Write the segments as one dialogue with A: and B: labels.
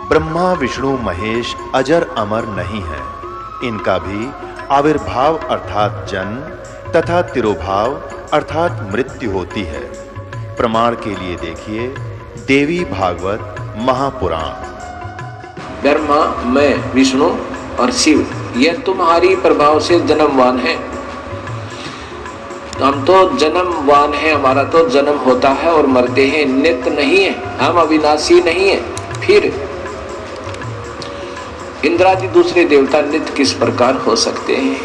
A: ब्रह्मा विष्णु महेश अजर अमर नहीं है। इनका भी आविर्भाव अर्थात जन्म तथा तिरोभाव अर्थात मृत्यु होती है। प्रमाण के लिए देखिए देवी भागवत महापुराण।
B: ब्रह्मा, मैं, विष्णु और शिव ये तुम्हारी प्रभाव से जन्मवान है। हम तो जन्मवान है, हमारा तो जन्म होता है और मरते हैं, नित्य नहीं है, हम अविनाशी नहीं है। फिर इंद्रादि दूसरे देवता नित्य किस प्रकार हो सकते हैं?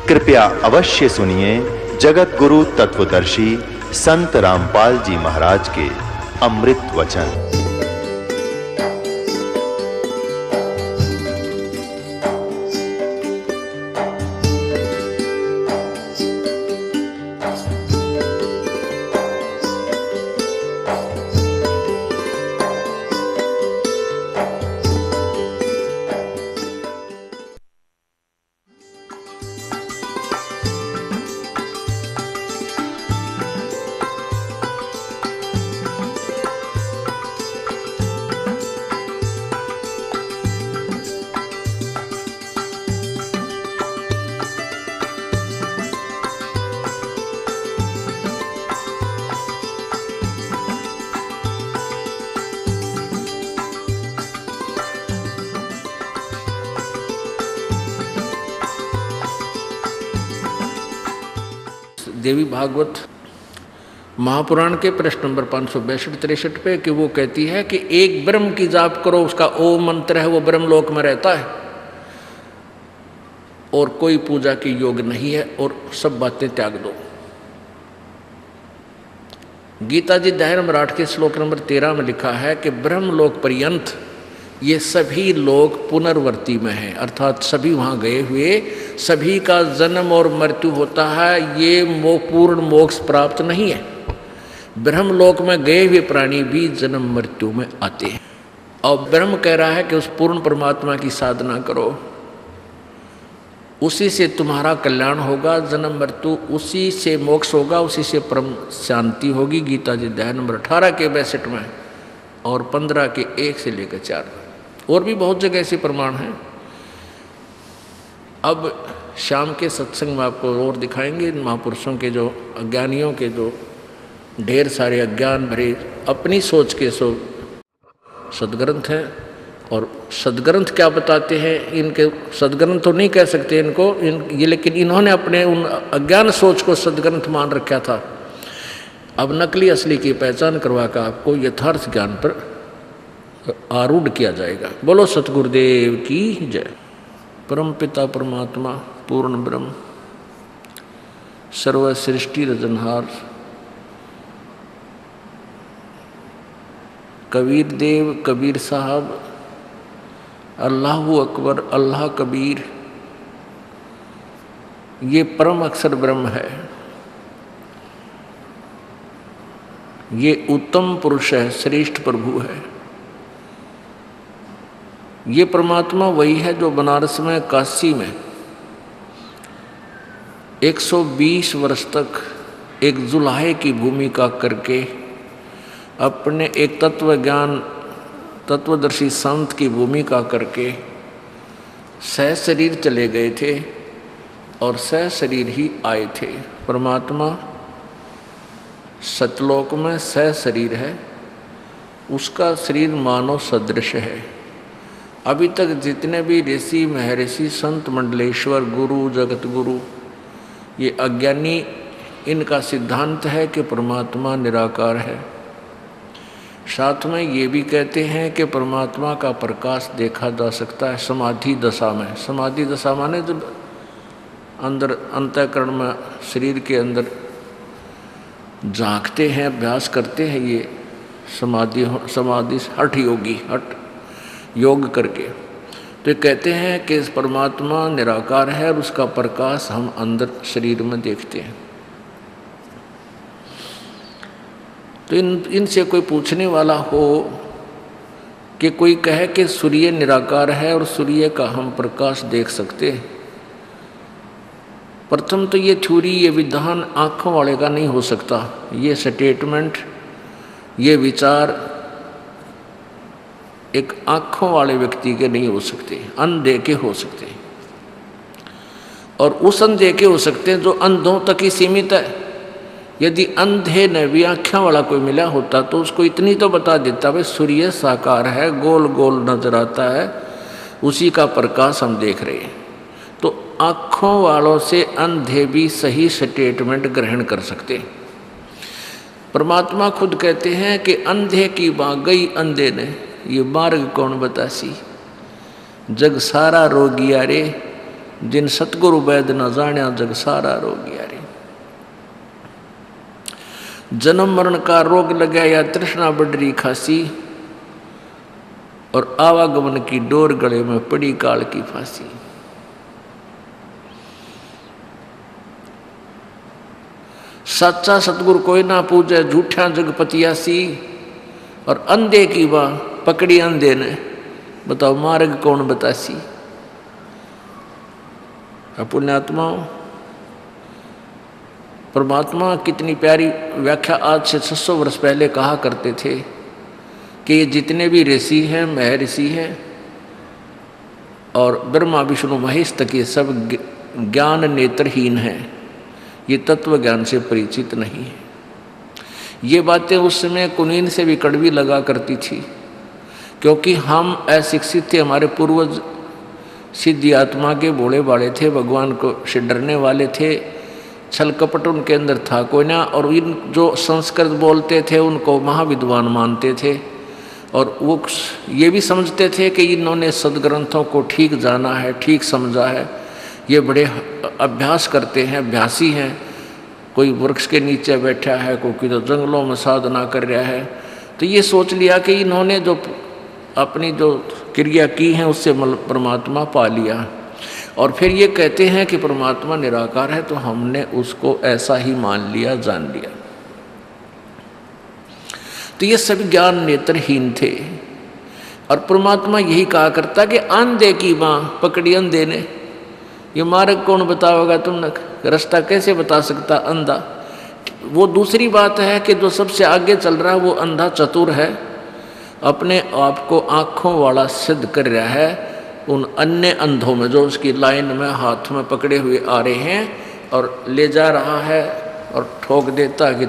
A: कृपया अवश्य सुनिए जगत गुरु तत्वदर्शी संत रामपाल जी महाराज के अमृत वचन।
C: देवी भागवत महापुराण के प्रश्न नंबर 562-63 पे कि वो कहती है कि एक ब्रह्म की जाप करो, उसका ओम मंत्र है, वो ब्रह्मलोक में रहता है और कोई पूजा की योग नहीं है और सब बातें त्याग दो। गीता जी अध्याय नंबर 8 के श्लोक नंबर 13 में लिखा है कि ब्रह्मलोक पर्यंत ये सभी लोग पुनर्वर्ती में हैं, अर्थात सभी वहाँ गए हुए, सभी का जन्म और मृत्यु होता है। ये पूर्ण मोक्ष प्राप्त नहीं है। ब्रह्मलोक में गए हुए प्राणी भी जन्म मृत्यु में आते हैं। और ब्रह्म कह रहा है कि उस पूर्ण परमात्मा की साधना करो, उसी से तुम्हारा कल्याण होगा, जन्म मृत्यु उसी से मोक्ष होगा, उसी से परम शांति होगी। गीता जी अध्याय नंबर 18 के 62 में और 15 के 1 से लेकर 4 और भी बहुत जगह ऐसे प्रमाण हैं। अब शाम के सत्संग में आपको और दिखाएंगे महापुरुषों के जो अज्ञानियों के जो ढेर सारे अज्ञान भरे अपनी सोच के सो सदग्रंथ हैं। और सदग्रंथ क्या बताते हैं, इनके सदग्रंथ तो नहीं कह सकते इनको ये, लेकिन इन्होंने अपने उन अज्ञान सोच को सदग्रंथ मान रखा था। अब नकली असली की पहचान करवा कर आपको यथार्थ ज्ञान पर आरूढ़ किया जाएगा। बोलो सतगुरुदेव की जय। परम पिता परमात्मा पूर्ण ब्रह्म सर्व सृष्टि रजनहार कबीर देव कबीर साहब अल्लाहु अकबर अल्लाह कबीर, ये परम अक्षर ब्रह्म है, ये उत्तम पुरुष है, श्रेष्ठ प्रभु है। ये परमात्मा वही है जो बनारस में काशी में 120 वर्ष तक एक जुलाहे की भूमिका करके अपने एक तत्वदर्शी संत की भूमिका करके सह शरीर चले गए थे और सह शरीर ही आए थे। परमात्मा सतलोक में सह शरीर है, उसका शरीर मानव सदृश है। अभी तक जितने भी ऋषि महर्षि संत मंडलेश्वर गुरु जगत गुरु ये अज्ञानी, इनका सिद्धांत है कि परमात्मा निराकार है। साथ में ये भी कहते हैं कि परमात्मा का प्रकाश देखा जा सकता है समाधि दशा में। समाधि दशा माने जब अंदर अंतःकरण में शरीर के अंदर झांकते हैं, अभ्यास करते हैं, ये समाधि हठ योगी हठ योग करके। तो कहते हैं कि इस परमात्मा निराकार है और उसका प्रकाश हम अंदर शरीर में देखते हैं। तो इनसे कोई पूछने वाला हो कि कोई कहे कि सूर्य निराकार है और सूर्य का हम प्रकाश देख सकते हैं, प्रथम तो ये थ्योरी, ये विधान आँखों वाले का नहीं हो सकता। ये स्टेटमेंट, ये विचार एक आँखों वाले व्यक्ति के नहीं हो सकते, अंधे के हो सकते हैं। और उस अंधे के हो सकते हैं जो अंधों तक ही सीमित है। यदि अंधे ने भी आँखें वाला कोई मिला होता तो उसको इतनी तो बता देता, भाई सूर्य साकार है, गोल गोल नजर आता है, उसी का प्रकाश हम देख रहे हैं। तो आँखों वालों से अंधे भी सही स्टेटमेंट ग्रहण कर सकते हैं। परमात्मा खुद कहते हैं कि अंधे की बात गई अंधे ने, ये मार्ग कौन बतासी, जग सारा रोगिया रे, जिन सतगुरु वैद न जाण्या जग सारा रोगिया रे। जन्म मरण का रोग लगा या तृष्णा बढ़री खासी, और आवागमन की डोर गले में पड़ी काल की फांसी। सच्चा सतगुरु कोई ना पूजे, झूठा जगपतियासी, और अंधे की बाह पकड़ी अंधे ने, बताओ मार्ग कौन बतासी। पुण्यात्माओं, परमात्मा कितनी प्यारी व्याख्या आज से 600 वर्ष पहले कहा करते थे कि ये जितने भी ऋषि हैं, महर्षि हैं, और ब्रह्मा विष्णु महेश तक ये सब ज्ञान नेत्रहीन हैं, ये तत्व ज्ञान से परिचित नहीं है। ये बातें उस समय कुनीन से भी कड़वी लगा करती थी, क्योंकि हम अशिक्षित थे। हमारे पूर्वज सिद्धि आत्मा के भोले भाले थे, भगवान को से डरने वाले थे, छल कपट उनके अंदर था कोई ना। और इन जो संस्कृत बोलते थे उनको महाविद्वान मानते थे, और वो ये भी समझते थे कि इन्होंने सदग्रंथों को ठीक जाना है, ठीक समझा है, ये बड़े अभ्यास करते हैं, अभ्यासी हैं। कोई वृक्ष के नीचे बैठा है, कोई तो जंगलों में साधना कर रहा है। तो ये सोच लिया कि इन्होंने जो अपनी जो क्रिया की है उससे परमात्मा पा लिया। और फिर ये कहते हैं कि परमात्मा निराकार है, तो हमने उसको ऐसा ही मान लिया, जान लिया। तो ये सभी ज्ञान नेत्रहीन थे। और परमात्मा यही कहा करता कि अंधे की बाँ पकड़ी अंधे ने, ये मार्ग कौन बताओगा, तुमने रास्ता कैसे बता सकता अंधा। वो दूसरी बात है कि जो सबसे आगे चल रहा है वो अंधा चतुर है, अपने आप को आँखों वाला सिद्ध कर रहा है उन अन्य अंधों में, जो उसकी लाइन में हाथ में पकड़े हुए आ रहे हैं और ले जा रहा है और ठोक देता कि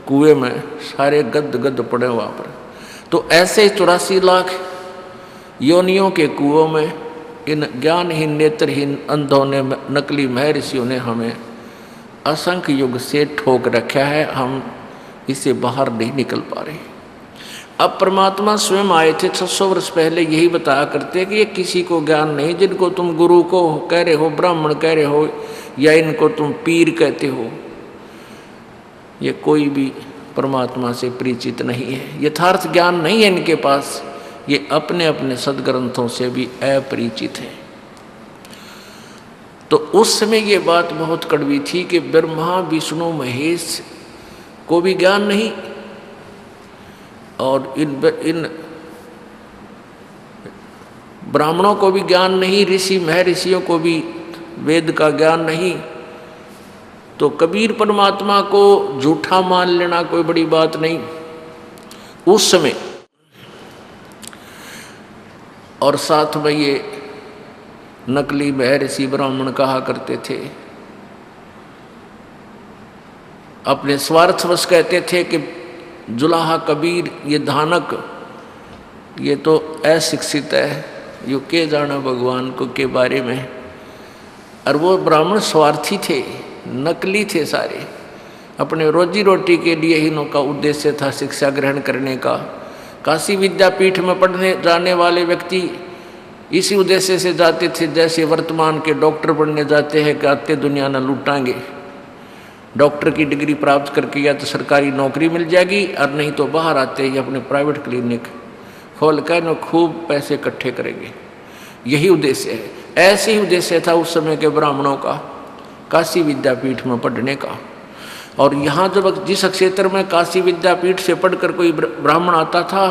C: कुएं में सारे गद गद पड़े वहाँ पर। तो ऐसे 84 लाख योनियों के कुओं में इन ज्ञानहीन नेत्रहीन अंधों ने, नकली महर्षियों ने हमें असंख्य युग से ठोक रखा है, हम इससे बाहर नहीं निकल पा रहे। अब परमात्मा स्वयं आए थे 600 वर्ष पहले, यही बताया करते कि ये किसी को ज्ञान नहीं, जिनको तुम गुरु को कह रहे हो, ब्राह्मण कह रहे हो, या इनको तुम पीर कहते हो, ये कोई भी परमात्मा से परिचित नहीं है, यथार्थ ज्ञान नहीं है इनके पास, ये अपने अपने सदग्रंथों से भी अपरिचित हैं। तो उस समय ये बात बहुत कड़वी थी कि ब्रह्मा विष्णु महेश को भी ज्ञान नहीं, और इन ब्राह्मणों को भी ज्ञान नहीं, ऋषि महर्षियों को भी वेद का ज्ञान नहीं। तो कबीर परमात्मा को झूठा मान लेना कोई बड़ी बात नहीं उस समय। और साथ में ये नकली महर्षि ब्राह्मण कहा करते थे, अपने स्वार्थवश कहते थे कि जुलाहा कबीर ये धानक, ये तो अशिक्षित है, यो के जाना भगवान को के बारे में। और वो ब्राह्मण स्वार्थी थे, नकली थे सारे, अपने रोजी रोटी के लिए ही इनका उद्देश्य था शिक्षा ग्रहण करने का। काशी विद्यापीठ में पढ़ने जाने वाले व्यक्ति इसी उद्देश्य से जाते थे, जैसे वर्तमान के डॉक्टर बनने जाते हैं कि आते दुनिया न लूटांगे, डॉक्टर की डिग्री प्राप्त करके या तो सरकारी नौकरी मिल जाएगी, और नहीं तो बाहर आते ही अपने प्राइवेट क्लिनिक खोल कर न खूब पैसे इकट्ठे करेंगे, यही उद्देश्य है। ऐसे ही उद्देश्य था उस समय के ब्राह्मणों का काशी विद्यापीठ में पढ़ने का। और यहाँ जब जिस क्षेत्र में काशी विद्यापीठ से पढ़कर कोई ब्राह्मण आता था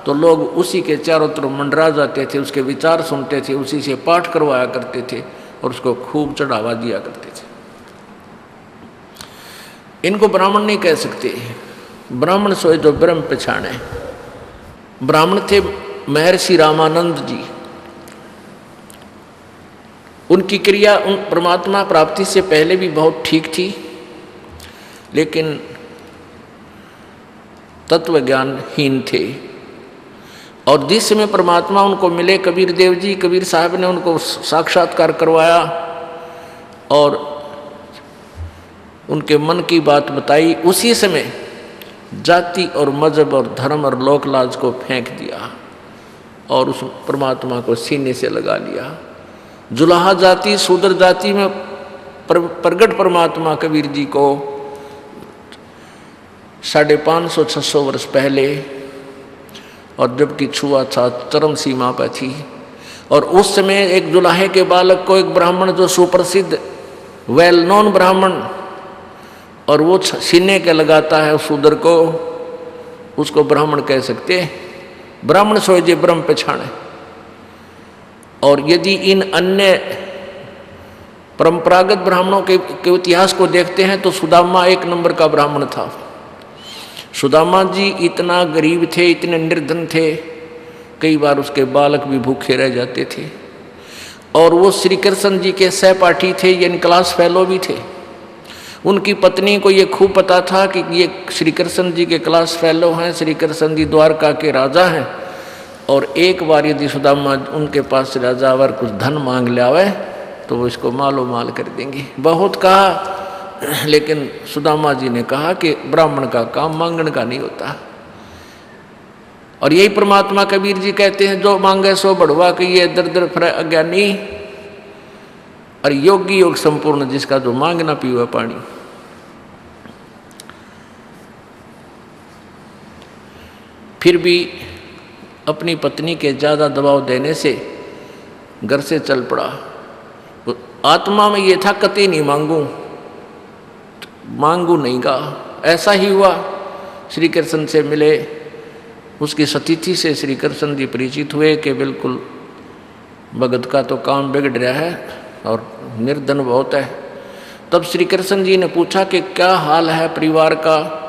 C: तो लोग उसी के चारों तरफ मंडरा जाते थे, उसके विचार सुनते थे, उसी से पाठ करवाया करते थे और उसको खूब चढ़ावा दिया करते थे। इनको ब्राह्मण नहीं कह सकते, ब्राह्मण सोए जो ब्रह्म पहचाने। ब्राह्मण थे महर्षि रामानंद जी। उनकी क्रिया उन परमात्मा प्राप्ति से पहले भी बहुत ठीक थी, लेकिन तत्व ज्ञानहीन थे। और जिस समय परमात्मा उनको मिले, कबीर देव जी, कबीर साहब ने उनको साक्षात्कार करवाया और उनके मन की बात बताई, उसी समय जाति और मजहब और धर्म और लोक लाज को फेंक दिया और उस परमात्मा को सीने से लगा लिया। जुलाहा जाति, शूद्र जाति में प्रगट परमात्मा कबीर जी को 550-600 वर्ष पहले, और जबकि छुआ था चरम सीमा पर थी। और उस समय एक जुलाहे के बालक को एक ब्राह्मण, जो सुप्रसिद्ध वेल नोन ब्राह्मण, और वो सीने के लगाता है उस शूद्र को, उसको ब्राह्मण कह सकते हैं। ब्राह्मण सोचे ब्रह्म पछाणे। और यदि इन अन्य परंपरागत ब्राह्मणों के इतिहास को देखते हैं तो सुदामा एक नंबर का ब्राह्मण था। सुदामा जी इतना गरीब थे, इतने निर्धन थे, कई बार उसके बालक भी भूखे रह जाते थे। और वो श्री कृष्ण जी के सहपाठी थे, यानी क्लास फेलो भी थे। उनकी पत्नी को ये खूब पता था कि ये श्री कृष्ण जी के क्लास फेलो हैं, श्री कृष्ण जी द्वारका के राजा हैं। और एक बार यदि सुदामा उनके पास से राजावर कुछ धन मांग ले आवे तो वो इसको मालो माल कर देंगे। बहुत कहा, लेकिन सुदामा जी ने कहा कि ब्राह्मण का काम मांगने का नहीं होता। और यही परमात्मा कबीर जी कहते हैं, जो मांगे सो बढ़वा, कि ये दर दर फिर अज्ञानी और योगी योग संपूर्ण, जिसका जो मांगना पीवा पानी। फिर भी अपनी पत्नी के ज़्यादा दबाव देने से घर से चल पड़ा। आत्मा में ये था, कतई नहीं मांगू नहीं गा। ऐसा ही हुआ, श्री कृष्ण से मिले, उसकी सतिथि से श्री कृष्ण जी परिचित हुए कि बिल्कुल भगत का तो काम बिगड़ रहा है और निर्धन बहुत है। तब श्री कृष्ण जी ने पूछा कि क्या हाल है परिवार का,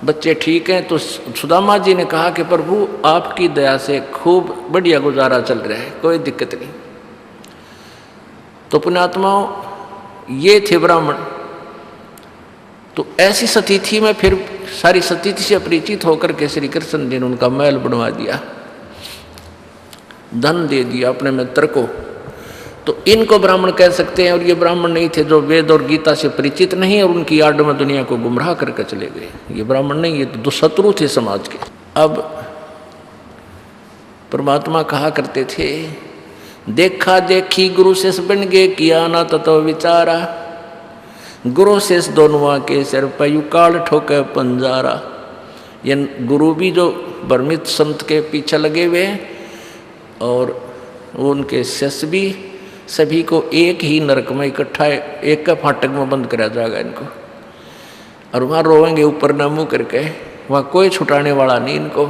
C: बच्चे ठीक हैं? तो सुदामा जी ने कहा कि प्रभु आपकी दया से खूब बढ़िया गुजारा चल रहा है, कोई दिक्कत नहीं। तो पुण्यात्माओं, ये थे ब्राह्मण। तो ऐसी सतिथि में फिर सारी सतिथि से परिचित होकर के श्री कृष्ण जी ने उनका महल बनवा दिया, धन दे दिया अपने मित्र को। तो इनको ब्राह्मण कह सकते हैं। और ये ब्राह्मण नहीं थे जो वेद और गीता से परिचित नहीं और उनकी आड़ में दुनिया को गुमराह करके चले गए। ये ब्राह्मण नहीं, ये तो शत्रु थे समाज के। अब परमात्मा कहा करते थे, देखा देखी गुरु शेष बन गए, किया ना तत्व विचारा, गुरु शेष दोनों के सिर पर युकाल ठोके पंजारा। ये गुरु भी जो भ्रमित संत के पीछे लगे हुए हैं और उनके शिष्य भी, सभी को एक ही नरक में इकट्ठा एक का फाटक में बंद करा जाएगा इनको। और वहाँ रोएंगे ऊपर न मुँह करके, वहाँ कोई छुटाने वाला नहीं इनको।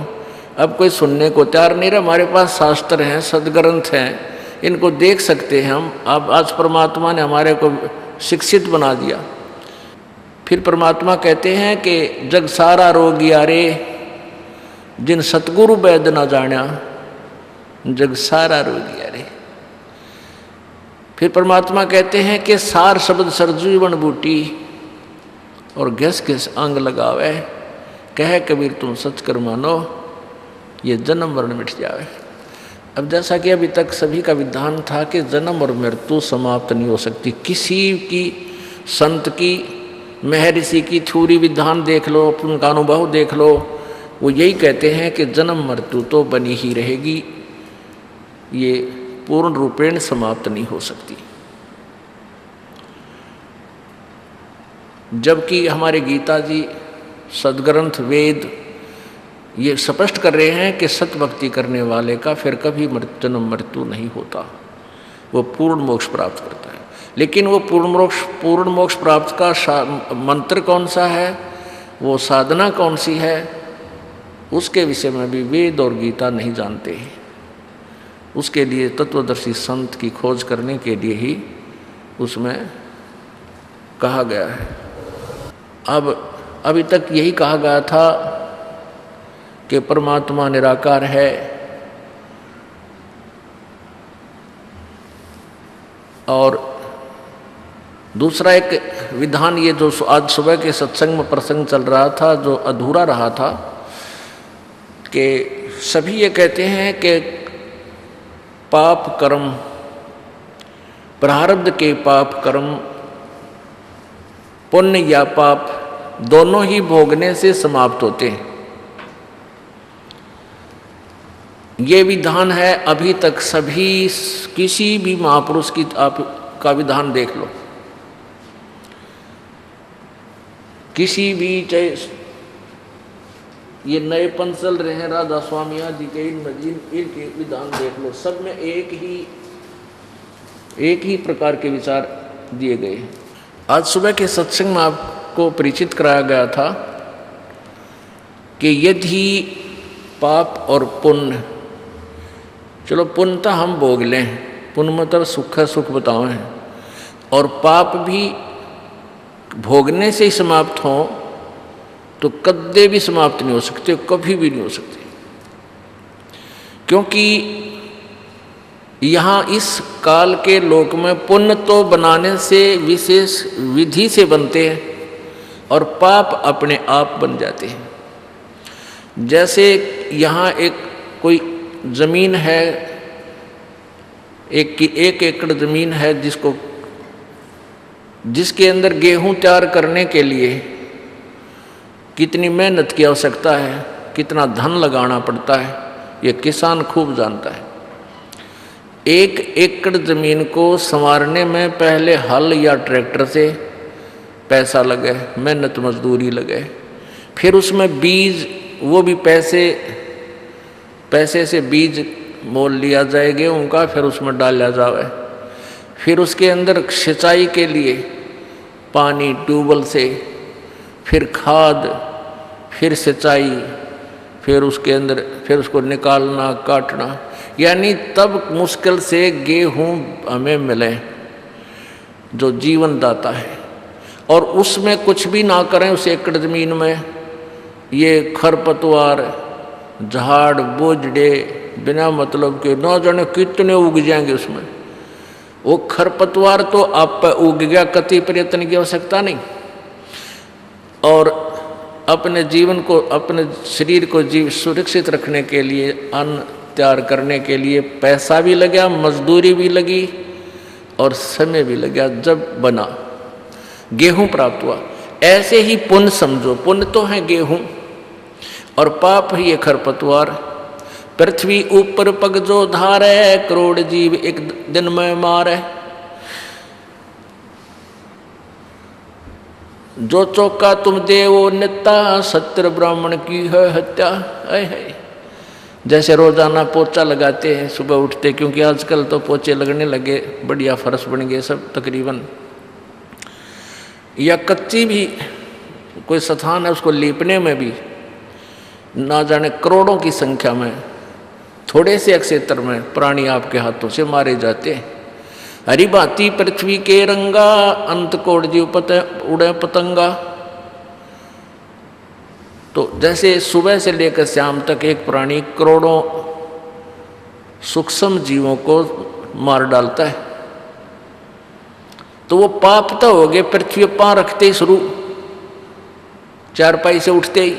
C: अब कोई सुनने को तैयार नहीं रहा। हमारे पास शास्त्र हैं, सदग्रंथ हैं, इनको देख सकते हैं हम। अब आज परमात्मा ने हमारे को शिक्षित बना दिया। फिर परमात्मा कहते हैं कि जग सारा रोग यारे, जिन सतगुरु वैद न जाना, जग सारा रोग यारे। फिर परमात्मा कहते हैं कि सार शब्द सरजीवन बूटी, और घिस घिस अंग लगावे, कहे कबीर तुम सच कर मानो, ये जन्म मरण मिट जावे। अब जैसा कि अभी तक सभी का विधान था कि जन्म और मृत्यु समाप्त नहीं हो सकती। किसी की, संत की, महर्षि की थ्योरी विधान देख लो, उनका अनुभव देख लो, वो यही कहते हैं कि जन्म मृत्यु तो बनी ही रहेगी, ये पूर्ण रूपेण समाप्त नहीं हो सकती। जबकि हमारे गीता जी, सदग्रंथ, वेद ये स्पष्ट कर रहे हैं कि सत भक्ति करने वाले का फिर कभी जन्म मृत्यु नहीं होता, वो पूर्ण मोक्ष प्राप्त करता है। लेकिन वो पूर्ण मोक्ष प्राप्त का मंत्र कौन सा है, वो साधना कौन सी है, उसके विषय में भी वेद और गीता नहीं जानते हैं। उसके लिए तत्वदर्शी संत की खोज करने के लिए ही उसमें कहा गया है। अब अभी तक यही कहा गया था कि परमात्मा निराकार है, और दूसरा एक विधान ये जो आज सुबह के सत्संग में प्रसंग चल रहा था, जो अधूरा रहा था, कि सभी ये कहते हैं कि पाप कर्म, प्रारब्ध के पाप कर्म, पुण्य या पाप दोनों ही भोगने से समाप्त होते हैं। ये विधान है अभी तक सभी, किसी भी महापुरुष की आप का विधान देख लो, किसी भी, चाहे ये नए पंथ चल रहे हैं राधा स्वामिया जी के, इनके विधान देख लो, सब में एक ही प्रकार के विचार दिए गए हैं। आज सुबह के सत्संग में आपको परिचित कराया गया था कि यदि पाप और पुण्य, चलो पुण्य तो हम भोग लें, पुण्य मतलब सुख है, सुख बताओ है, और पाप भी भोगने से ही समाप्त हो तो कद्दे भी समाप्त नहीं हो सकते, कभी भी नहीं हो सकते। क्योंकि यहाँ इस काल के लोक में पुण्य तो बनाने से विशेष विधि से बनते हैं और पाप अपने आप बन जाते हैं। जैसे यहाँ एक कोई जमीन है, एक एकड़ जमीन है जिसके अंदर गेहूं तैयार करने के लिए कितनी मेहनत की आवश्यकता है, कितना धन लगाना पड़ता है, ये किसान खूब जानता है। एक एकड़ जमीन को संवारने में पहले हल या ट्रैक्टर से पैसा लगे, मेहनत मजदूरी लगे, फिर उसमें बीज, वो भी पैसे से बीज मोल लिया जाए गेहूं का, फिर उसमें डाला जाए, फिर उसके अंदर सिंचाई के लिए पानी ट्यूबवेल से, फिर खाद, फिर सिंचाई, फिर उसके अंदर फिर उसको निकालना, काटना, यानी तब मुश्किल से गेहूं हमें मिले जो जीवन दाता है। और उसमें कुछ भी ना करें, उस एकड़ जमीन में ये खरपतवार, झाड़ बोझड़े बिना मतलब के ना जाने कितने उग जाएंगे उसमें। वो खरपतवार तो आप पे उग गया, कति प्रयत्न की आवश्यकता नहीं, और अपने जीवन को, अपने शरीर को सुरक्षित रखने के लिए, अन्न तैयार करने के लिए पैसा भी लगा, मजदूरी भी लगी और समय भी लगा, जब बना गेहूं प्राप्त हुआ। ऐसे ही पुण्य समझो, पुण्य तो है गेहूं और पाप है ये खरपतवार। पृथ्वी ऊपर पग जो धारे, करोड़ जीव एक दिन में मारे। जो चौका तुम देवो नित्ता, सत्र ब्राह्मण की है हत्या। है जैसे रोजाना पोछा लगाते हैं सुबह उठते, क्योंकि आजकल तो पोछे लगने लगे, बढ़िया फर्श बन गए सब तकरीबन, या कच्ची भी कोई स्थान है उसको लीपने में भी ना जाने करोड़ों की संख्या में थोड़े से क्षेत्र में प्राणी आपके हाथों से मारे जाते हैं। हरी भांति पृथ्वी के रंगा, अंत कोड़ जीव उड़े पतंगा। तो जैसे सुबह से लेकर शाम तक एक प्राणी करोड़ों सूक्ष्म जीवों को मार डालता है, तो वो पाप तो हो गए पृथ्वी पांव रखते ही शुरू, चारपाई से उठते ही।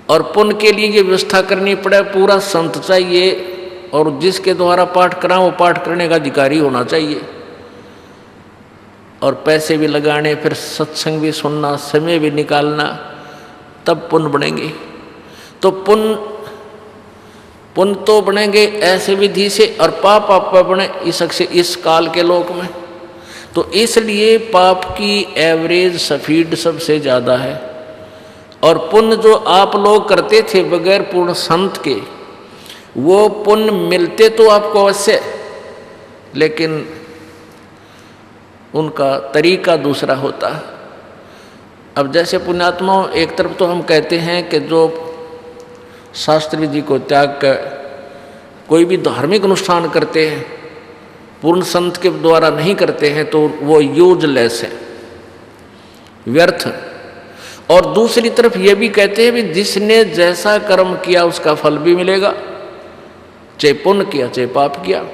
C: और पुण्य के लिए ये व्यवस्था करनी पड़े, पूरा संत चाहिए, और जिसके द्वारा पाठ करा वो पाठ करने का अधिकारी होना चाहिए, और पैसे भी लगाने, फिर सत्संग भी सुनना, समय भी निकालना, तब पुण्य बनेंगे। तो पुण्य तो बनेंगे ऐसे विधि से, और पाप आप बने इस काल के लोक में। तो इसलिए पाप की एवरेज स्पीड सबसे ज़्यादा है, और पुण्य जो आप लोग करते थे बगैर पूर्ण संत के, वो पुण्य मिलते तो आपको अवश्य, लेकिन उनका तरीका दूसरा होता है। अब जैसे पुण्यात्माओं, एक तरफ तो हम कहते हैं कि जो शास्त्र विधि को त्याग कर कोई भी धार्मिक अनुष्ठान करते हैं, पूर्ण संत के द्वारा नहीं करते हैं, तो वो यूजलेस है, व्यर्थ। और दूसरी तरफ ये भी कहते हैं भी जिसने जैसा कर्म किया उसका फल भी मिलेगा, चाहे पुण्य किया चाहे पाप किया।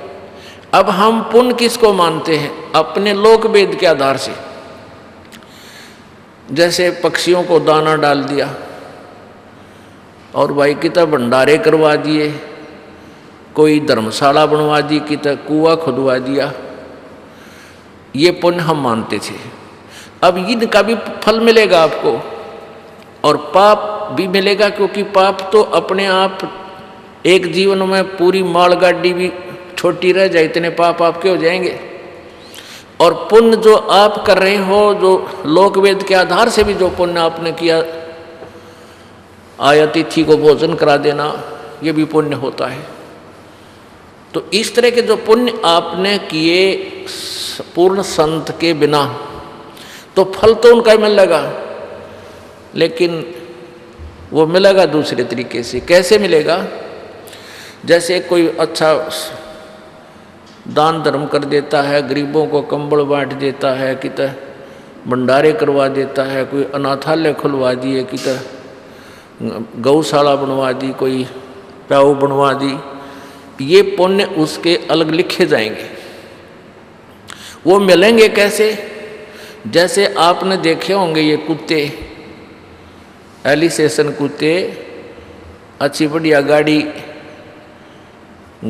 C: अब हम पुण्य किसको मानते हैं? अपने लोक वेद के आधार से। जैसे पक्षियों को दाना डाल दिया और भाई कितना भंडारे करवा दिए, कोई धर्मशाला बनवा दी, कितना कुआं खुदवा दिया, ये पुण्य हम मानते थे। अब इनका भी फल मिलेगा आपको और पाप भी मिलेगा, क्योंकि पाप तो अपने आप एक जीवन में पूरी मालगाड़ी भी छोटी रह जाए इतने पाप आपके हो जाएंगे। और पुण्य जो आप कर रहे हो, जो लोकवेद के आधार से भी जो पुण्य आपने किया, अतिथि को भोजन करा देना, ये भी पुण्य होता है। तो इस तरह के जो पुण्य आपने किए पूर्ण संत के बिना, तो फल तो उनका मिलेगा, लेकिन वो मिलेगा दूसरे तरीके से। कैसे मिलेगा? जैसे कोई अच्छा दान धर्म कर देता है, गरीबों को कंबल बांट देता है, कितना भंडारे करवा देता है, कोई अनाथालय खुलवा दिए, कितना गौशाला बनवा दी, कोई प्याऊ बनवा दी, ये पुण्य उसके अलग लिखे जाएंगे। वो मिलेंगे कैसे? जैसे आपने देखे होंगे ये कुत्ते, एलिसेशन कुत्ते, अच्छी बढ़िया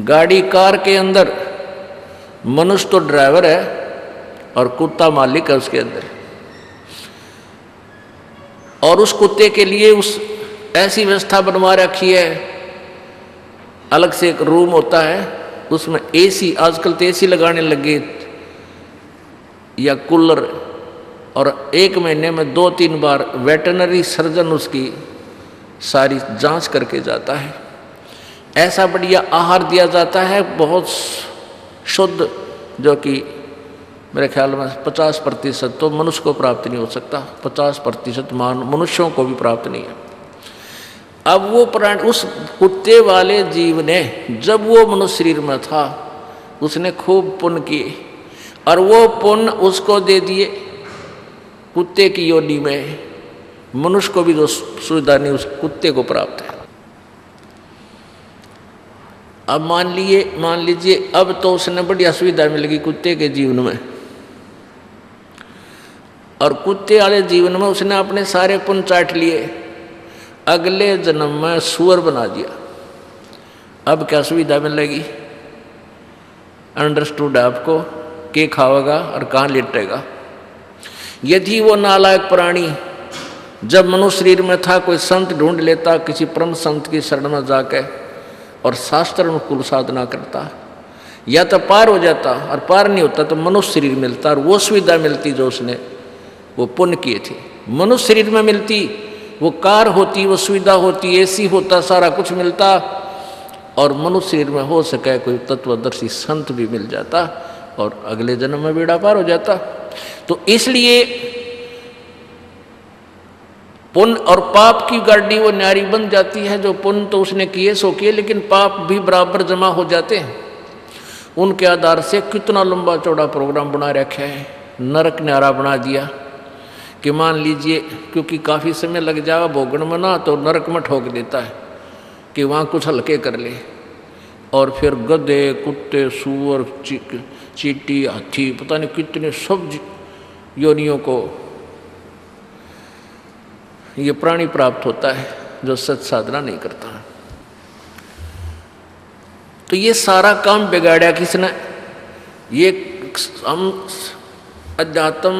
C: गाड़ी कार के अंदर मनुष्य तो ड्राइवर है और कुत्ता मालिक है उसके अंदर। और उस कुत्ते के लिए उस ऐसी व्यवस्था बनवा रखी है, अलग से एक रूम होता है, उसमें एसी, आजकल तो एसी लगाने लगे या कूलर, और 1 महीने में 2-3 बार वेटरनरी सर्जन उसकी सारी जांच करके जाता है। ऐसा बढ़िया आहार दिया जाता है, बहुत शुद्ध, जो कि मेरे ख्याल में 50% तो मनुष्य को प्राप्त नहीं हो सकता, 50% मनुष्यों को भी प्राप्त नहीं है। अब वो प्राणी, उस कुत्ते वाले जीव ने, जब वो मनुष्य शरीर में था, उसने खूब पुण्य किए और वो पुण्य उसको दे दिए कुत्ते की योनि में। मनुष्य को भी जो सुविधा नहीं उस कुत्ते को प्राप्त है। अब मान लीजिए अब तो उसने बढ़िया सुविधा मिल गई कुत्ते के जीवन में, और कुत्ते वाले जीवन में उसने अपने सारे पुण्य चाट लिए, अगले जन्म में सुअर बना दिया। अब क्या सुविधा मिलेगी? अंडरस्टूड आपको, के खाएगा और कहाँ लेटेगा। यदि वो नालायक प्राणी जब मनुष्य शरीर में था, कोई संत ढूंढ लेता, किसी परम संत की शरण में जाके और शास्त्र अनुकूल साधना करता, या तो पार हो जाता, और पार नहीं होता तो मनुष्य शरीर मिलता, और वो सुविधा मिलती जो उसने वो पुण्य किए थे। मनुष्य शरीर में मिलती, वो कार होती, वो सुविधा होती, एसी होता, सारा कुछ मिलता, और मनुष्य शरीर में हो सके कोई तत्वदर्शी संत भी मिल जाता, और अगले जन्म में बेड़ा पार हो जाता। तो इसलिए पुण्य और पाप की गाड़ी वो न्यारी बन जाती है। जो पुण्य तो उसने किए सो किए, लेकिन पाप भी बराबर जमा हो जाते हैं। उनके आधार से कितना लंबा चौड़ा प्रोग्राम बना रखा है, नरक न्यारा बना दिया कि मान लीजिए, क्योंकि काफ़ी समय लग जाएगा भोगन में ना, तो नरक में ठोक देता है कि वहाँ कुछ हल्के कर ले, और फिर गधे, कुत्ते, सूअर, चींटी, हाथी, पता नहीं कितने सब योनियों को ये प्राणी प्राप्त होता है जो सच साधना नहीं करता। तो ये सारा काम बिगाड़ा किसने? ये हम अध्यात्म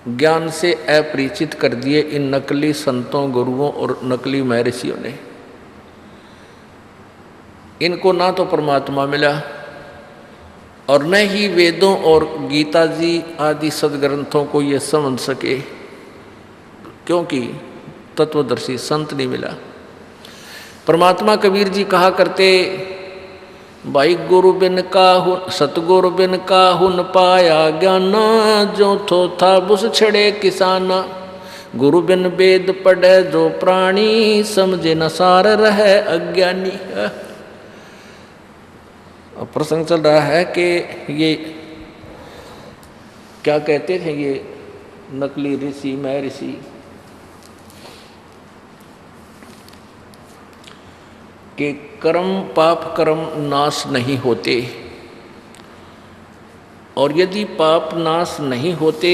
C: ज्ञान से अपरिचित कर दिए इन नकली संतों, गुरुओं और नकली महर्षियों ने। इनको ना तो परमात्मा मिला और न ही वेदों और गीता जी आदि सदग्रंथों को ये समझ सके, क्योंकि तत्वदर्शी संत नहीं मिला। परमात्मा कबीर जी कहा करते, भाई गुरु बिन काहू सतगुरु बिन काहू न पाया ज्ञाना, जो थो था बुस छड़े किसाना, गुरु बिन वेद पढ़े जो प्राणी, समझे न सार रहे अज्ञानी। प्रसंग चल रहा है कि ये क्या कहते थे, ये नकली ऋषि महर्षि के कर्म पाप कर्म नाश नहीं होते, और यदि पाप नाश नहीं होते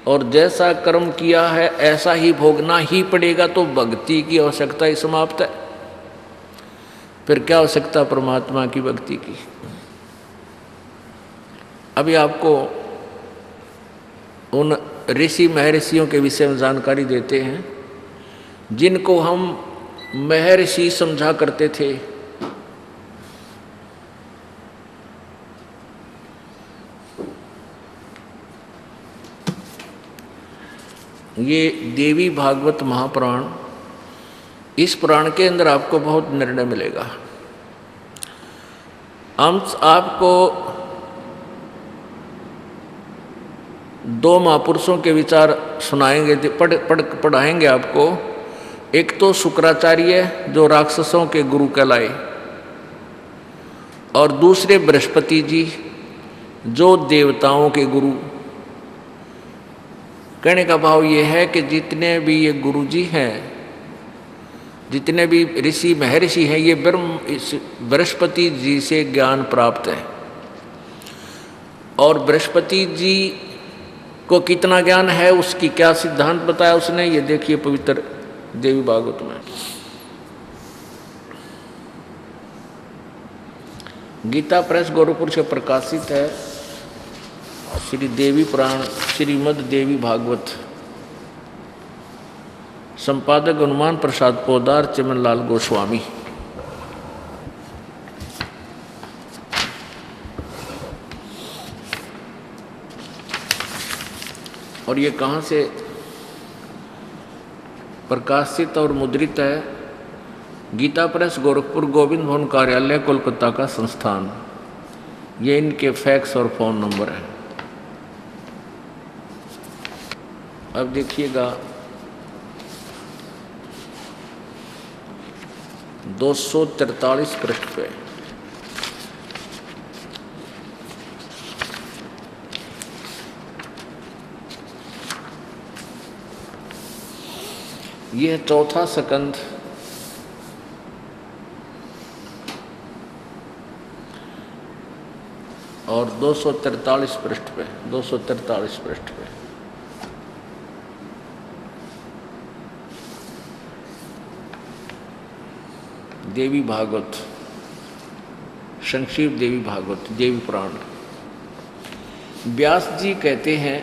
C: और जैसा कर्म किया है ऐसा ही भोगना ही पड़ेगा, तो भक्ति की आवश्यकता ही समाप्त है। फिर क्या आवश्यकता परमात्मा की भक्ति की। अभी आपको उन ऋषि महर्षियों के विषय में जानकारी देते हैं जिनको हम महर्षि समझा करते थे। ये देवी भागवत महापुराण, इस पुराण के अंदर आपको बहुत निर्णय मिलेगा। हम आपको दो महापुरुषों के विचार सुनाएंगे, पढ़ाएंगे आपको। एक तो शुक्राचार्य जो राक्षसों के गुरु कहलाए, और दूसरे बृहस्पति जी जो देवताओं के गुरु। कहने का भाव ये है कि जितने भी ये गुरु जी हैं, जितने भी ऋषि महर्षि हैं, ये बृहस्पति जी से ज्ञान प्राप्त है। और बृहस्पति जी को कितना ज्ञान है, उसकी क्या सिद्धांत बताया उसने, ये देखिए पवित्र देवी भागवत में। गीता प्रेस गोरखपुर से प्रकाशित है श्री देवी पुराण, श्रीमद देवी भागवत। संपादक हनुमान प्रसाद पोदार, चमनलाल गोस्वामी। और ये कहाँ से प्रकाशित और मुद्रित है? गीता प्रेस गोरखपुर, गोविंद भवन कार्यालय, कोलकाता का संस्थान। ये इनके फैक्स और फ़ोन नंबर है। अब देखिएगा 243 पृष्ठ पे। यह चौथा स्कंध और 243 पृष्ठ पे, 243 पृष्ठ पे। देवी भागवत, संक्षिप्त देवी भागवत, देवी पुराण। व्यास जी कहते हैं,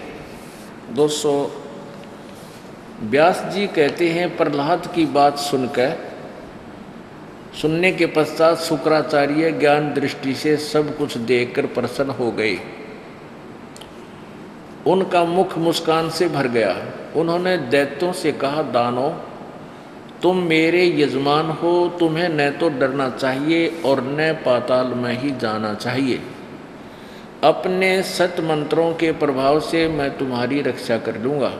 C: व्यास जी कहते हैं, प्रहलाद की बात सुनने के पश्चात शुक्राचार्य ज्ञान दृष्टि से सब कुछ देखकर प्रसन्न हो गए। उनका मुख मुस्कान से भर गया। उन्होंने दैत्यों से कहा, दानव, तुम मेरे यजमान हो, तुम्हें न तो डरना चाहिए और न पाताल में ही जाना चाहिए। अपने सत मंत्रों के प्रभाव से मैं तुम्हारी रक्षा कर लूँगा।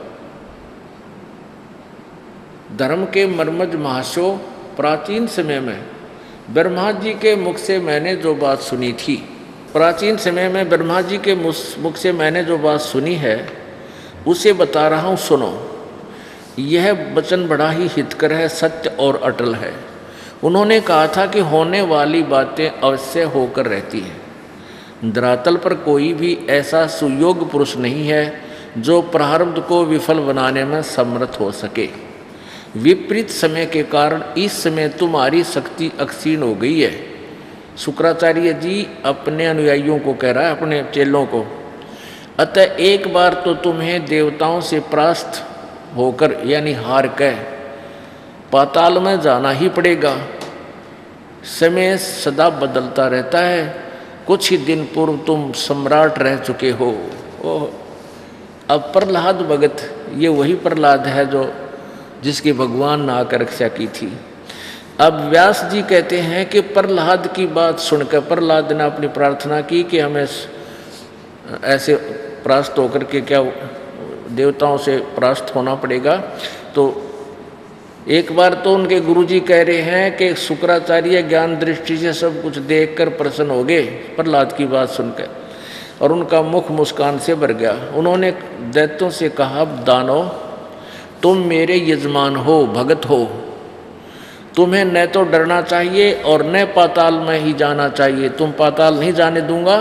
C: धर्म के मर्मज महाशो, प्राचीन समय में ब्रह्मा जी के मुख से मैंने जो बात सुनी थी, प्राचीन समय में ब्रह्मा जी के मुख से मैंने जो बात सुनी है उसे बता रहा हूँ, सुनो। यह वचन बड़ा ही हितकर है, सत्य और अटल है। उन्होंने कहा था कि होने वाली बातें अवश्य होकर रहती हैं। धरातल पर कोई भी ऐसा सुयोग पुरुष नहीं है जो प्रारब्ध को विफल बनाने में समर्थ हो सके। विपरीत समय के कारण इस समय तुम्हारी शक्ति अक्षीण हो गई है। शुक्राचार्य जी अपने अनुयायियों को कह रहा है, अपने चेलों को। अतः एक बार तो तुम्हें देवताओं से परास्त होकर यानी हार कर पाताल में जाना ही पड़ेगा। समय सदा बदलता रहता है। कुछ ही दिन पूर्व तुम सम्राट रह चुके हो। अब प्रहलाद भगत, ये वही प्रहलाद है जो जिसकी भगवान ने आकर रक्षा की थी। अब व्यास जी कहते हैं कि प्रहलाद की बात सुनकर प्रहलाद ने अपनी प्रार्थना की कि हमें ऐसे परास्त होकर के क्या देवताओं से परास्त होना पड़ेगा। तो एक बार तो उनके गुरुजी कह रहे हैं कि शुक्राचार्य ज्ञान दृष्टि से सब कुछ देखकर प्रसन्न हो गए प्रहलाद की बात सुनकर। और उनका मुख मुस्कान से भर गया। उन्होंने दैत्यों से कहा, दानव तुम मेरे यजमान हो, भगत हो, तुम्हें न तो डरना चाहिए और न पाताल में ही जाना चाहिए। तुम पाताल नहीं जाने दूंगा,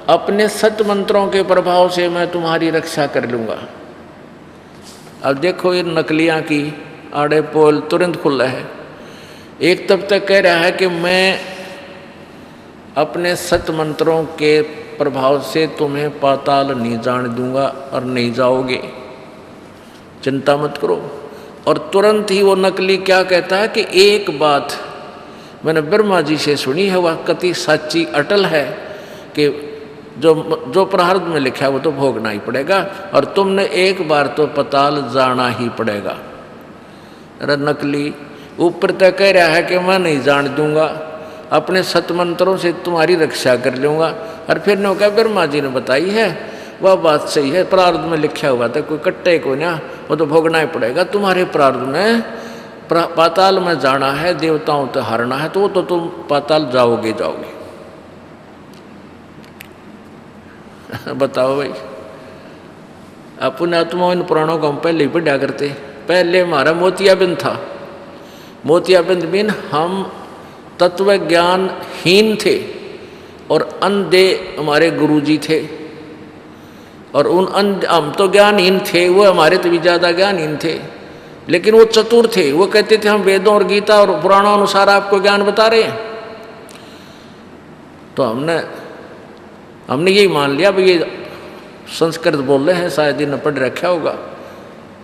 C: अपने सत मंत्रों के प्रभाव से मैं तुम्हारी रक्षा कर लूँगा। अब देखो ये नकलियाँ की आड़े पोल तुरंत खुला है। एक तब तक कह रहा है कि मैं अपने सत मंत्रों के प्रभाव से तुम्हें पाताल नहीं जाने दूंगा और नहीं जाओगे, चिंता मत करो। और तुरंत ही वो नकली क्या कहता है कि एक बात मैंने ब्रह्मा जी से सुनी है, वह कति सच्ची अटल है कि जो प्रारब्ध में लिखा है वो तो भोगना ही पड़ेगा, और तुमने एक बार तो पाताल जाना ही पड़ेगा। अरे नकली ऊपर तक कह रहा है कि मैं नहीं जान दूंगा, अपने सतमंत्रों से तुम्हारी रक्षा कर लूँगा, और फिर ने कहा ब्रह्मा जी ने बताई है वह बात सही है, प्रारब्ध में लिखा हुआ था, कोई कट्टे को ना, वो तो भोगना ही पड़ेगा। तुम्हारे प्रारब्ध में पाताल में जाना है, देवताओं तो हारना है, तो वो तो तुम पाताल जाओगे। बताओ भाई, अपने आत्मा इन पुराणों को हम पहले ही पढ़ा करते। पहले हमारा मोतियाबिंद था। मोतियाबिंद बिन हम तत्व ज्ञान हीन थे और अंधे हमारे गुरुजी थे, और हम तो ज्ञानहीन थे, वो हमारे तो भी ज़्यादा ज्ञानहीन थे, लेकिन वो चतुर थे। वो कहते थे हम वेदों और गीता और पुराणों अनुसार आपको ज्ञान बता रहे हैं। तो हमने यही मान लिया भाई ये संस्कृत बोल रहे हैं, शायद इन्हें पढ़ रखा होगा,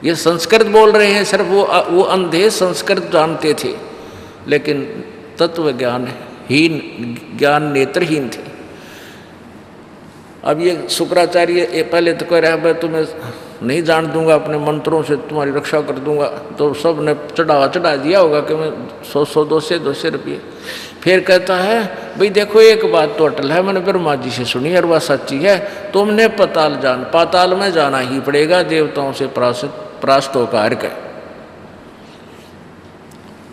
C: ये संस्कृत बोल रहे हैं। सिर्फ वो अंधे संस्कृत जानते थे, लेकिन तत्व ज्ञान हीन, ज्ञान नेत्रहीन थे। अब ये शुक्राचार्य पहले तो कह रहा है मैं तुम्हें नहीं जान दूंगा, अपने मंत्रों से तुम्हारी रक्षा कर दूंगा, तो सब ने चढ़ा दिया होगा कि मैं 100 200 रुपये। फिर कहता है भाई देखो एक बात तो अटल है, मैंने ब्रह्मा जी से सुनी और वह सच्ची है, तुमने पाताल में जाना ही पड़ेगा, देवताओं से परास्त होकर के।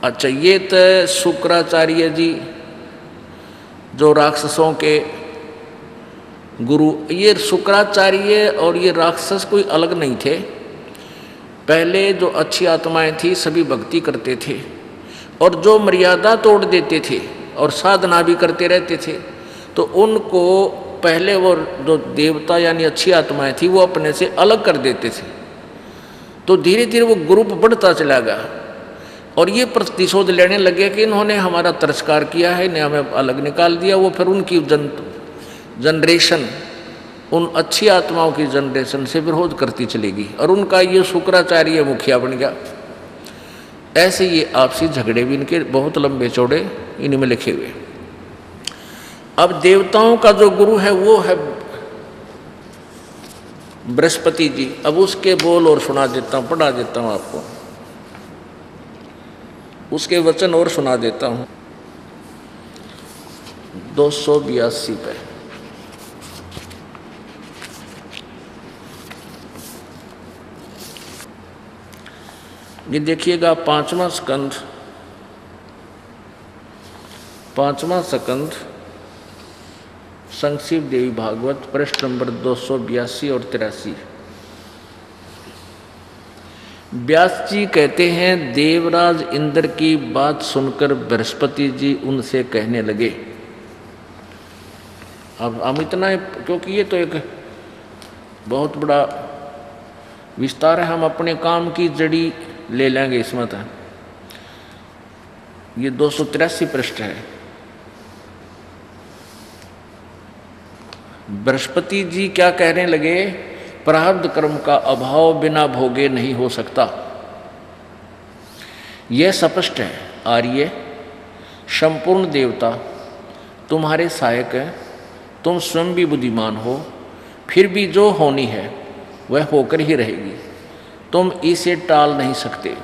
C: अच्छा, ये तो शुक्राचार्य जी जो राक्षसों के गुरु, ये शुक्राचार्य और ये राक्षस कोई अलग नहीं थे। पहले जो अच्छी आत्माएं थी सभी भक्ति करते थे, और जो मर्यादा तोड़ देते थे और साधना भी करते रहते थे, तो उनको पहले वो जो देवता यानी अच्छी आत्माएं थी वो अपने से अलग कर देते थे। तो धीरे धीरे वो ग्रुप बढ़ता चला गया, और ये प्रतिशोध लेने लगे कि इन्होंने हमारा तिरस्कार किया है, इन्हें हमें अलग निकाल दिया। वो फिर उनकी जनरेशन, उन अच्छी आत्माओं की जनरेशन से विरोध करती चलेगी, और उनका ये शुक्राचार्य मुखिया बन गया। ऐसे ये आपसी झगड़े भी इनके बहुत लंबे चौड़े इनमें लिखे हुए। अब देवताओं का जो गुरु है वो है बृहस्पति जी। अब उसके बोल और सुना देता हूँ, पढ़ा देता हूँ आपको, उसके वचन और सुना देता हूँ। 282 पे ये देखिएगा, 5वां स्कंद संक्षिप्त देवी भागवत, पृष्ठ नंबर 282 और 83। व्यास जी कहते हैं, देवराज इंद्र की बात सुनकर बृहस्पति जी उनसे कहने लगे। अब हम इतना, क्योंकि ये तो एक बहुत बड़ा विस्तार है, हम अपने काम की जड़ी ले लेंगे इसमें। था ये 283 पृष्ठ है। बृहस्पति जी क्या कहने लगे, प्रारब्ध कर्म का अभाव बिना भोगे नहीं हो सकता। यह स्पष्ट है। आर्य संपूर्ण देवता तुम्हारे सहायक है, तुम स्वयं भी बुद्धिमान हो, फिर भी जो होनी है वह होकर ही रहेगी, तुम इसे टाल नहीं सकते।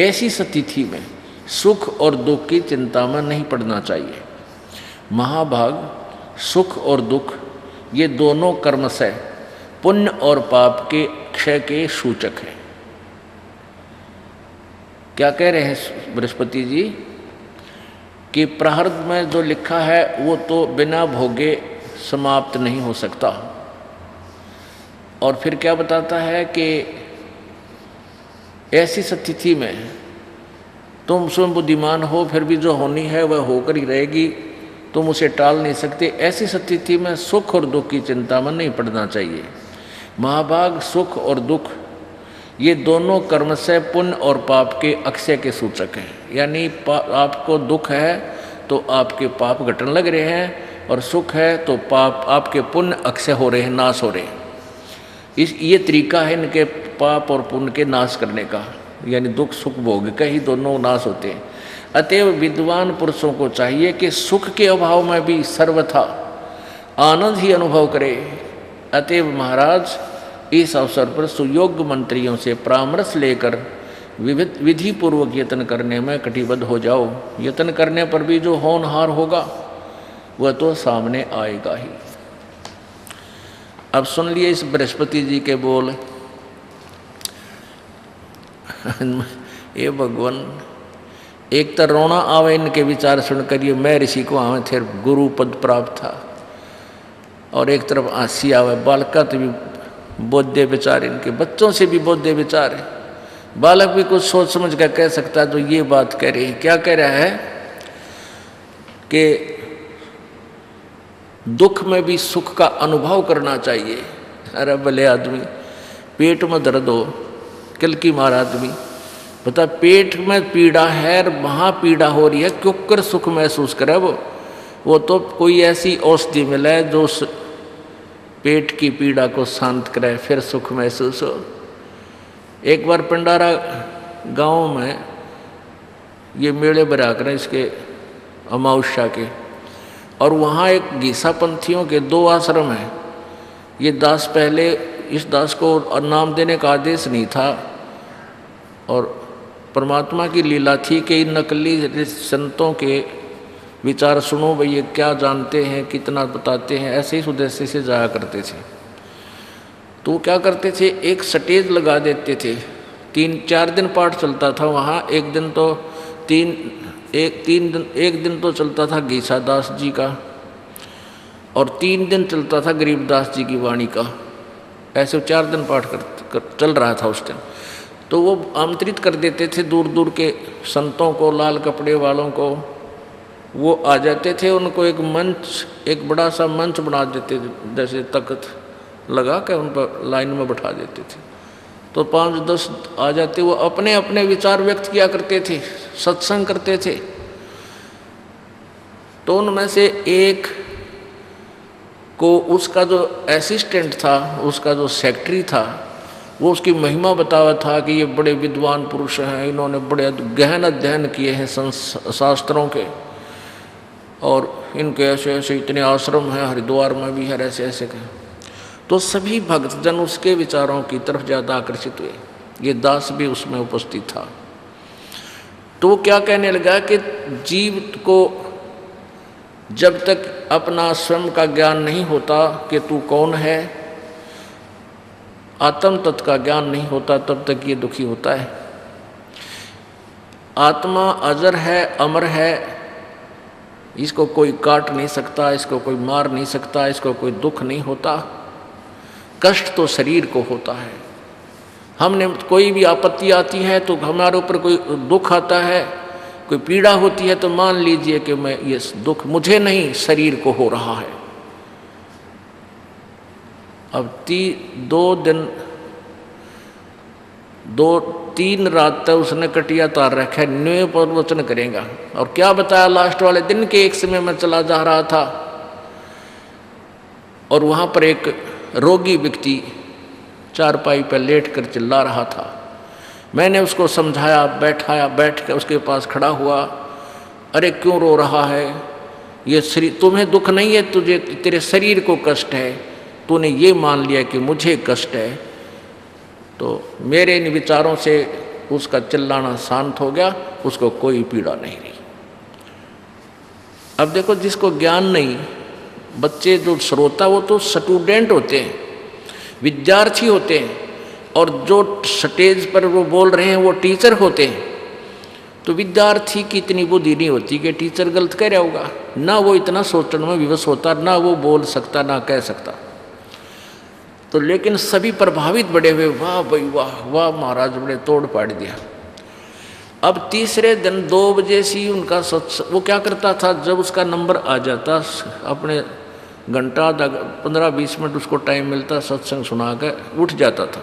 C: ऐसी स्थिति में सुख और दुख की चिंता में नहीं पड़ना चाहिए। महाभाग, सुख और दुख ये दोनों कर्म से पुण्य और पाप के क्षय के सूचक हैं। क्या कह रहे हैं बृहस्पति जी कि प्रारब्ध में जो लिखा है वो तो बिना भोगे समाप्त नहीं हो सकता। और फिर क्या बताता है कि ऐसी स्थिति में तुम स्वयं बुद्धिमान हो, फिर भी जो होनी है वह होकर ही रहेगी, तुम उसे टाल नहीं सकते। ऐसी स्थिति में सुख और दुख की चिंता में नहीं पड़ना चाहिए। महाभाग सुख और दुख ये दोनों कर्म से पुण्य और पाप के अक्षय के सूचक हैं। यानी आपको दुख है तो आपके पाप घटने लग रहे हैं, और सुख है तो पाप आपके पुण्य अक्षय हो रहे हैं, नाश हो रहे हैं। ये तरीका है इनके पाप और पुण्य के नाश करने का, यानी दुख सुख भोग का ही दोनों नाश होते हैं। अतएव विद्वान पुरुषों को चाहिए कि सुख के अभाव में भी सर्वथा आनंद ही अनुभव करे। अतएव महाराज इस अवसर पर सुयोग्य मंत्रियों से परामर्श लेकर विधि पूर्वक यत्न करने में कटिबद्ध हो जाओ। यत्न करने पर भी जो होनहार होगा वह तो सामने आएगा ही। अब सुन लिए इस बृहस्पति जी के बोल। ये भगवान, एक तो रोना आवे इनके विचार सुनकर, ये मैं ऋषि को आवे थे गुरु पद प्राप्त था, और एक तरफ हंसी आवे। बालका तो भी बोधे विचार, इनके बच्चों से भी बोधे विचार है। बालक भी कुछ सोच समझ कर कह सकता है, तो ये बात कह रही है। क्या कह रहा है कि दुख में भी सुख का अनुभव करना चाहिए। अरे भले आदमी, पेट में दर्द हो, कल की मार आदमी बता, पेट में पीड़ा है, वहाँ पीड़ा हो रही है, क्यों कर सुख महसूस करे? वो तो कोई ऐसी औषधि मिले जो पेट की पीड़ा को शांत करे, फिर सुख महसूस हो। एक बार पिंडारा गांव में ये मेले बरा कर इसके अमावस्या के, और वहाँ एक गीसा पंथियों के 2 आश्रम हैं। ये दास, पहले इस दास को नाम देने का आदेश नहीं था, और परमात्मा की लीला थी कि इन नकली संतों के विचार सुनो भाई, ये क्या जानते हैं, कितना बताते हैं, ऐसे ही उद्देश्य से जाया करते थे। तो वो क्या करते थे, एक स्टेज लगा देते थे, 3-4 दिन पाठ चलता था वहाँ। एक दिन तो चलता था गीसा दास जी का, और 3 दिन चलता था गरीबदास जी की वाणी का। ऐसे 4 दिन पाठ चल रहा था उस दिन। तो वो आमंत्रित कर देते थे दूर दूर के संतों को, लाल कपड़े वालों को। वो आ जाते थे, उनको एक मंच, एक बड़ा सा मंच बना देते थे, जैसे तख्त लगा के उन पर लाइन में बैठा देते थे। तो 5-10 आ जाते, वो अपने अपने विचार व्यक्त किया करते थे, सत्संग करते थे। तो उनमें से एक को उसका जो असिस्टेंट था, उसका जो सेक्रेटरी था, वो उसकी महिमा बतावा था कि ये बड़े विद्वान पुरुष हैं, इन्होंने बड़े गहन अध्ययन किए हैं शास्त्रों के, और इनके ऐसे ऐसे इतने आश्रम हैं, हरिद्वार में भी है, ऐसे ऐसे के। तो सभी भक्तजन उसके विचारों की तरफ ज़्यादा आकर्षित हुए। ये दास भी उसमें उपस्थित था। तो वो क्या कहने लगा कि जीव को जब तक अपना स्वयं का ज्ञान नहीं होता कि तू कौन है, आत्म तत्व का ज्ञान नहीं होता, तब तक ये दुखी होता है। आत्मा अजर है, अमर है, इसको कोई काट नहीं सकता, इसको कोई मार नहीं सकता, इसको कोई दुख नहीं होता। कष्ट तो शरीर को होता है। हमने कोई भी आपत्ति आती है तो हमारे ऊपर कोई दुख आता है, कोई पीड़ा होती है, तो मान लीजिए कि मैं ये दुख मुझे नहीं, शरीर को हो रहा है। अब 2-3 रात तक उसने कटिया तार रखा है, न्यू प्रवचन करेगा। और क्या बताया, लास्ट वाले दिन के एक समय में चला जा रहा था, और वहाँ पर एक रोगी व्यक्ति चारपाई पर लेट कर चिल्ला रहा था। मैंने उसको समझाया, बैठाया, बैठ कर उसके पास खड़ा हुआ। अरे क्यों रो रहा है? ये शरीर, तुम्हें दुख नहीं है, तुझे तेरे शरीर को कष्ट है, तूने ये मान लिया कि मुझे कष्ट है। तो मेरे इन विचारों से उसका चिल्लाना शांत हो गया, उसको कोई पीड़ा नहीं रही। अब देखो, जिसको ज्ञान नहीं, बच्चे जो श्रोता वो तो स्टूडेंट होते हैं, विद्यार्थी होते हैं, और जो स्टेज पर वो बोल रहे हैं वो टीचर होते हैं। तो विद्यार्थी की इतनी बुद्धि नहीं होती कि टीचर गलत कह रहा होगा, ना वो इतना सोचने में विवश होता, ना वो बोल सकता, ना कह सकता। तो लेकिन सभी प्रभावित बड़े हुए, वाह भाई वाह, वाह महाराज बड़े तोड़ पाड़ दिया। अब तीसरे दिन 2 बजे से उनका सत्संग, वो क्या करता था, जब उसका नंबर आ जाता अपने घंटा 15-20 मिनट उसको टाइम मिलता, सत्संग सुना कर उठ जाता था।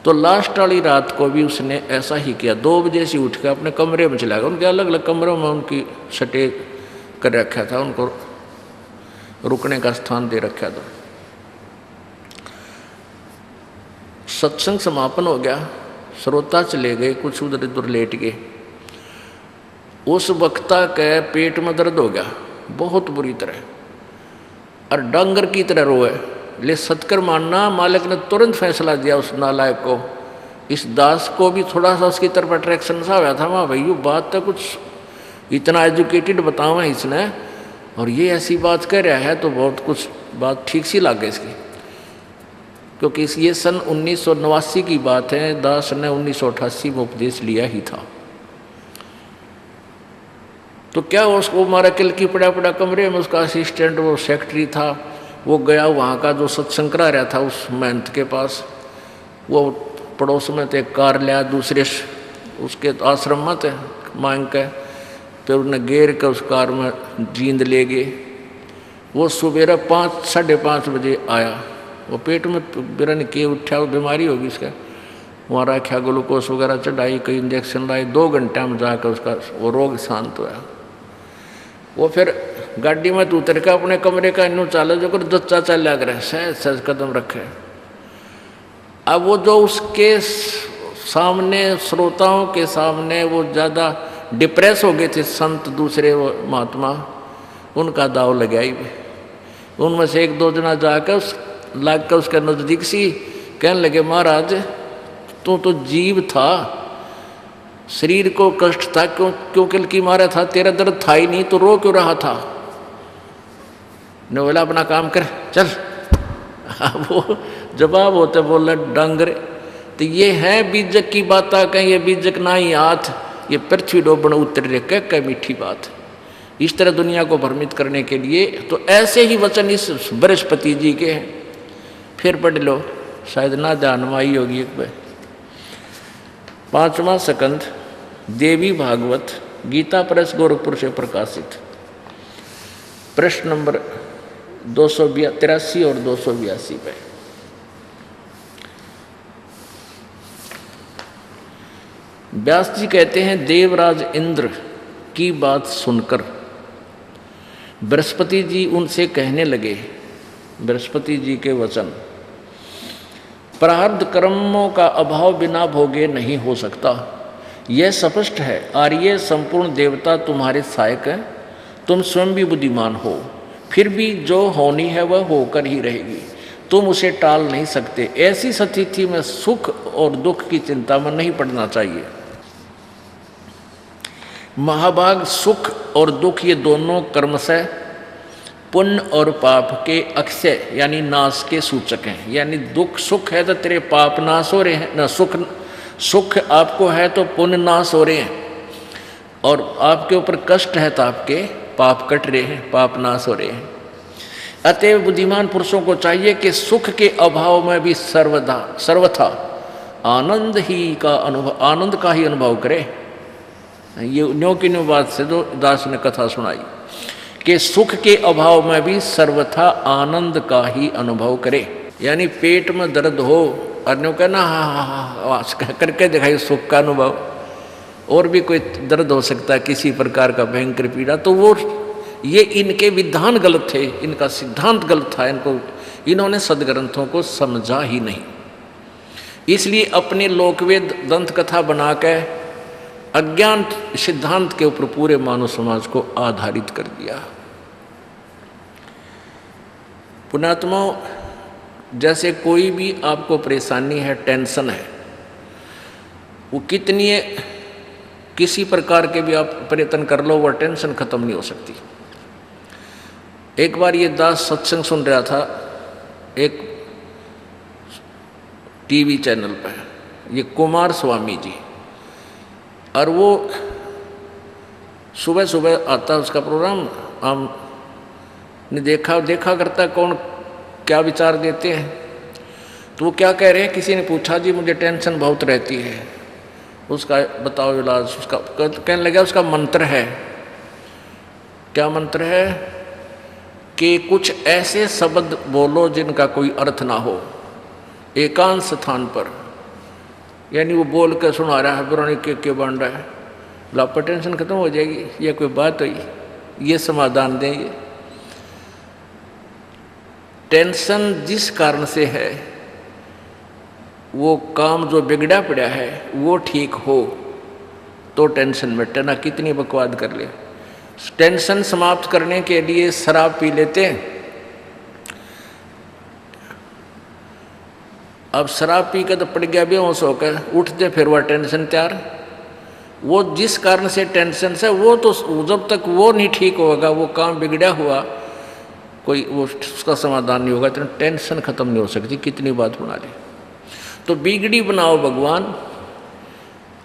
C: तो लास्ट वाली रात को भी उसने ऐसा ही किया, 2 बजे से उठ कर अपने कमरे में चला गया। उनके अलग अलग कमरों में उनकी सटे कर रखा था, उनको रुकने का स्थान दे रखा था। सत्संग समापन हो गया, श्रोता चले गए, कुछ उधर उधर लेट गए। उस वक्ता के पेट में दर्द हो गया बहुत बुरी तरह, और डांगर की तरह रोए। ले सत्कर मानना, मालिक ने तुरंत फैसला दिया उस नालायक को, इस दास को भी थोड़ा सा उसकी तरफ अट्रैक्शन सा हुआ था। वहाँ भाई बात तो कुछ इतना एजुकेटेड बतावा इसने, और ये ऐसी बात कह रहा है, तो बहुत कुछ बात ठीक सी लग गई इसकी। क्योंकि ये सन 1989 की बात है, दास ने 1988 में उपदेश लिया ही था। तो क्या उसको मारा किल की पड़ा कमरे में, उसका असिस्टेंट वो सेक्रेटरी था, वो गया वहाँ का जो सत्संग करा रहा था उस महंत के पास। वो पड़ोस में थे, कार लिया दूसरे उसके आश्रम में थे मांग के, फिर उन्हें घेर कर उस कार में जींद ले गए। वो सुबेरा 5-5:30 बजे आया, वो पेट में बिरन के उठा, वो बीमारी होगी इसका, वहाँ रखा, ग्लूकोज वगैरह चढ़ाई, कई इंजेक्शन लाए, 2 घंटे में जाकर उसका वो रोग शांत हुआ। वो फिर गाड़ी में तो उतर के अपने कमरे का इन्नू चाले जो कर जच्चा चल लग रहा है, सहज कदम रखे। अब वो जो उसके सामने, श्रोताओं के सामने वो ज़्यादा डिप्रेस हो गए थे संत दूसरे वो महात्मा, उनका दाव लगाई। उनमें से 1-2 जना जाकर लाग कर उसके नज़दीक सी कहने लगे, महाराज तू तो जीव था, शरीर को कष्ट था, क्यों किल की मारा था, तेरा दर्द था ही नहीं, तो रो क्यों रहा था? ने बोला अपना काम कर चल। वो जवाब होते बोला डांगरे, तो ये है बीजक की बात, कहीं ये बीजक ना ही हाथ, ये पृथ्वी डोबन उतर रे, क्या मीठी बात। इस तरह दुनिया को भ्रमित करने के लिए, तो ऐसे ही वचन इस बृहस्पति जी के हैं। फिर पढ़ लो, शायद ना ध्यान में आई होगी एक बार। 5वां स्कंद देवी भागवत, गीता प्रेस गोरखपुर से प्रकाशित, प्रश्न नंबर 283 और 282 पे। व्यास जी कहते हैं, देवराज इंद्र की बात सुनकर बृहस्पति जी उनसे कहने लगे, बृहस्पति जी के वचन, प्रारब्ध कर्मों का अभाव बिना भोगे नहीं हो सकता, यह स्पष्ट है। आर्य संपूर्ण देवता तुम्हारे सहायक हैं, तुम स्वयं भी बुद्धिमान हो, फिर भी जो होनी है वह होकर ही रहेगी, तुम उसे टाल नहीं सकते। ऐसी स्थिति में सुख और दुख की चिंता में नहीं पड़ना चाहिए। महाभाग सुख और दुख ये दोनों कर्मशः पुण्य और पाप के अक्षय यानी नाश के सूचक हैं। यानी दुख सुख है तो तेरे पाप नाश हो रहे हैं, ना सुख आपको है तो पुण्य नाश हो रहे हैं, और आपके ऊपर कष्ट है तो आपके पाप कट रहे हैं, पाप नाश हो रहे हैं। अतएव बुद्धिमान पुरुषों को चाहिए कि सुख के अभाव में भी सर्वथा आनंद का ही अनुभव करे। ये न्यों की न्यों बात से जो दास ने कथा सुनाई कि सुख के अभाव में भी सर्वथा आनंद का ही अनुभव करे। यानी पेट में दर्द हो और न्यों कहना हाँ करके दिखाई सुख का अनुभव, और भी कोई दर्द हो सकता है किसी प्रकार का भयंकर पीड़ा, तो वो ये इनके विधान गलत थे, इनका सिद्धांत गलत था, इन्होंने सदग्रंथों को समझा ही नहीं। इसलिए अपने लोकवेद दंत कथा बना के अज्ञान सिद्धांत के ऊपर पूरे मानव समाज को आधारित कर दिया। पुण्यात्माओं, जैसे कोई भी आपको परेशानी है, टेंशन है, वो कितनी किसी प्रकार के भी आप प्रयत्न कर लो, वह टेंशन खत्म नहीं हो सकती। एक बार ये दास सत्संग सुन रहा था एक टीवी चैनल पर, ये कुमार स्वामी जी, और वो सुबह सुबह आता उसका प्रोग्राम, हमने देखा करता कौन क्या विचार देते हैं। तो वो क्या कह रहे हैं, किसी ने पूछा जी मुझे टेंशन बहुत रहती है, उसका बताओ इलाज। उसका कहने लगा उसका मंत्र है। क्या मंत्र है कि कुछ ऐसे शब्द बोलो जिनका कोई अर्थ ना हो, एकांत स्थान पर। यानी वो बोल कर सुना रहा है, पुरानी के बन रहा है, लापा टेंशन खत्म हो जाएगी। ये कोई बात हुई, ये समाधान दें। ये टेंशन जिस कारण से है, वो काम जो बिगड़ा पड़ा है वो ठीक हो तो टेंशन मिटे, ना कितनी बकवाद कर ले। टेंशन समाप्त करने के लिए शराब पी लेते हैं। अब शराब पी कर तो पड़ गया बेहोश होकर, उठते फिर वह टेंशन तैयार। वो जिस कारण से टेंशन से, वो तो जब तक वो नहीं ठीक होगा, वो काम बिगड़ा हुआ, कोई वो उसका समाधान नहीं होगा, तो टेंशन खत्म नहीं हो सकती, कितनी बात बना ले। तो बिगड़ी बनाओ भगवान।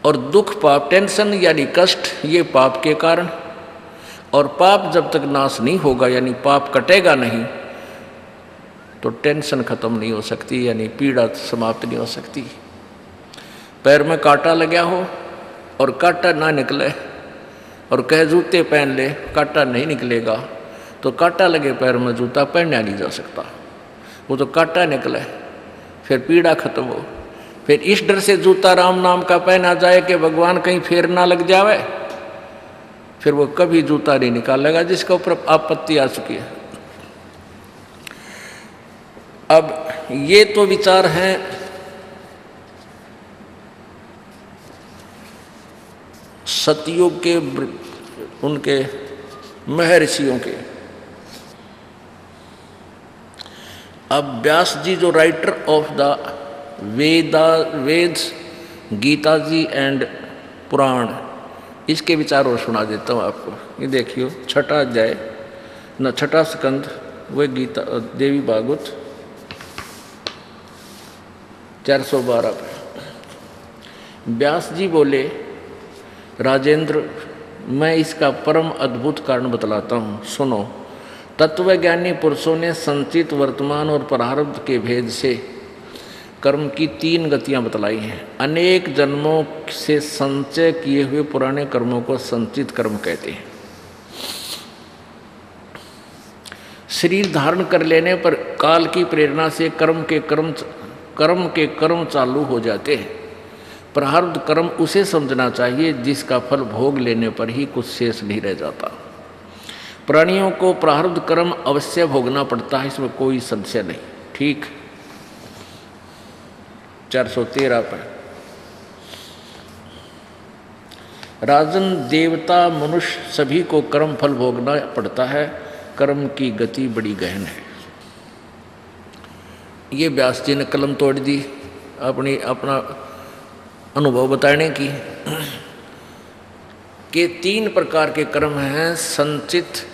C: और दुख पाप, टेंशन यानी कष्ट, ये पाप के कारण। और पाप जब तक नाश नहीं होगा, यानी पाप कटेगा नहीं, तो टेंशन खत्म नहीं हो सकती, यानी पीड़ा समाप्त नहीं हो सकती। पैर में कांटा लगा हो और कांटा ना निकले, और कहे जूते पहन ले, कांटा नहीं निकलेगा, तो कांटा लगे पैर में जूता पहनना नहीं जा सकता। वो तो कांटा निकले, फिर पीड़ा खत्म हो। फिर इस डर से जूता राम नाम का पहना जाए कि भगवान कहीं फेर ना लग जावे, फिर वो कभी जूता नहीं निकालेगा जिसके ऊपर आपत्ति आ चुकी है। अब ये तो विचार हैं सतयुग के उनके महर्षियों के। अब व्यास जी जो writer of the Vedas, Gita ji and Purana, इसके विचार और सुना देता हूँ आपको। ये देखियो, छठा अध्याय न छठा स्कंद, वह गीता देवी भागवत 412 पे व्यास जी बोले, राजेंद्र मैं इसका परम अद्भुत कारण बतलाता हूँ, सुनो। तत्वज्ञानी पुरुषों ने संचित, वर्तमान और प्रारब्ध के भेद से कर्म की 3 गतियां बतलाई हैं। अनेक जन्मों से संचय किए हुए पुराने कर्मों को संचित कर्म कहते हैं। शरीर धारण कर लेने पर काल की प्रेरणा से कर्म के कर्म चालू हो जाते हैं। प्रारब्ध कर्म उसे समझना चाहिए जिसका फल भोग लेने पर ही कुछ शेष नहीं रह जाता। प्राणियों को प्रारब्ध कर्म अवश्य भोगना पड़ता है, इसमें कोई संशय नहीं। ठीक 413 पर राजन, देवता, मनुष्य सभी को कर्म फल भोगना पड़ता है। कर्म की गति बड़ी गहन है। ये व्यास जी ने कलम तोड़ दी अपना अनुभव बताने की कि 3 प्रकार के कर्म हैं, संचित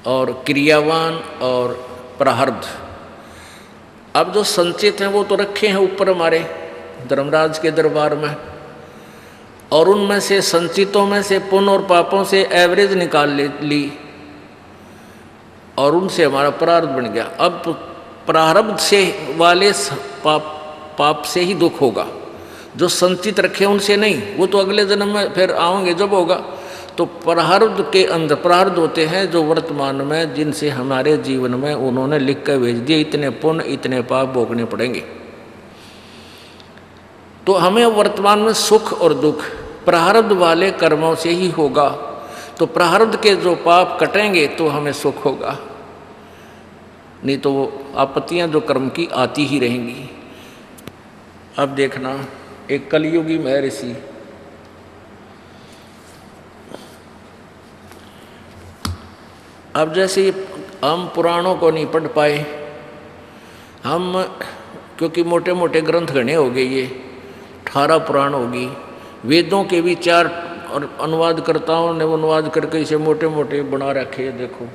C: और क्रियावान और प्रारब्ध। अब जो संचित हैं वो तो रखे हैं ऊपर हमारे धर्मराज के दरबार में, और उनमें से संचितों में से पुण्य और पापों से एवरेज निकाल ली और उनसे हमारा प्रारब्ध बन गया। अब प्रारब्ध से वाले पाप से ही दुख होगा, जो संचित रखे उनसे नहीं, वो तो अगले जन्म में फिर आओगे जब होगा। तो प्रारब्ध के अंदर प्रारब्ध होते हैं जो वर्तमान में, जिनसे हमारे जीवन में उन्होंने लिख कर भेज दिए, इतने पुण्य इतने पाप भोगने पड़ेंगे। तो हमें वर्तमान में सुख और दुख प्रारब्ध वाले कर्मों से ही होगा। तो प्रारब्ध के जो पाप कटेंगे तो हमें सुख होगा, नहीं तो वो आपत्तियां जो कर्म की आती ही रहेंगी। अब देखना, एक कलयुगी महर्षि अब जैसे हम पुराणों को नहीं पढ़ पाए, हम क्योंकि मोटे मोटे ग्रंथ गणे हो गए, ये 18 पुराण होगी, वेदों के भी 4 और अनुवादकर्ताओं ने अनुवाद करके इसे मोटे मोटे बना रखे। देखो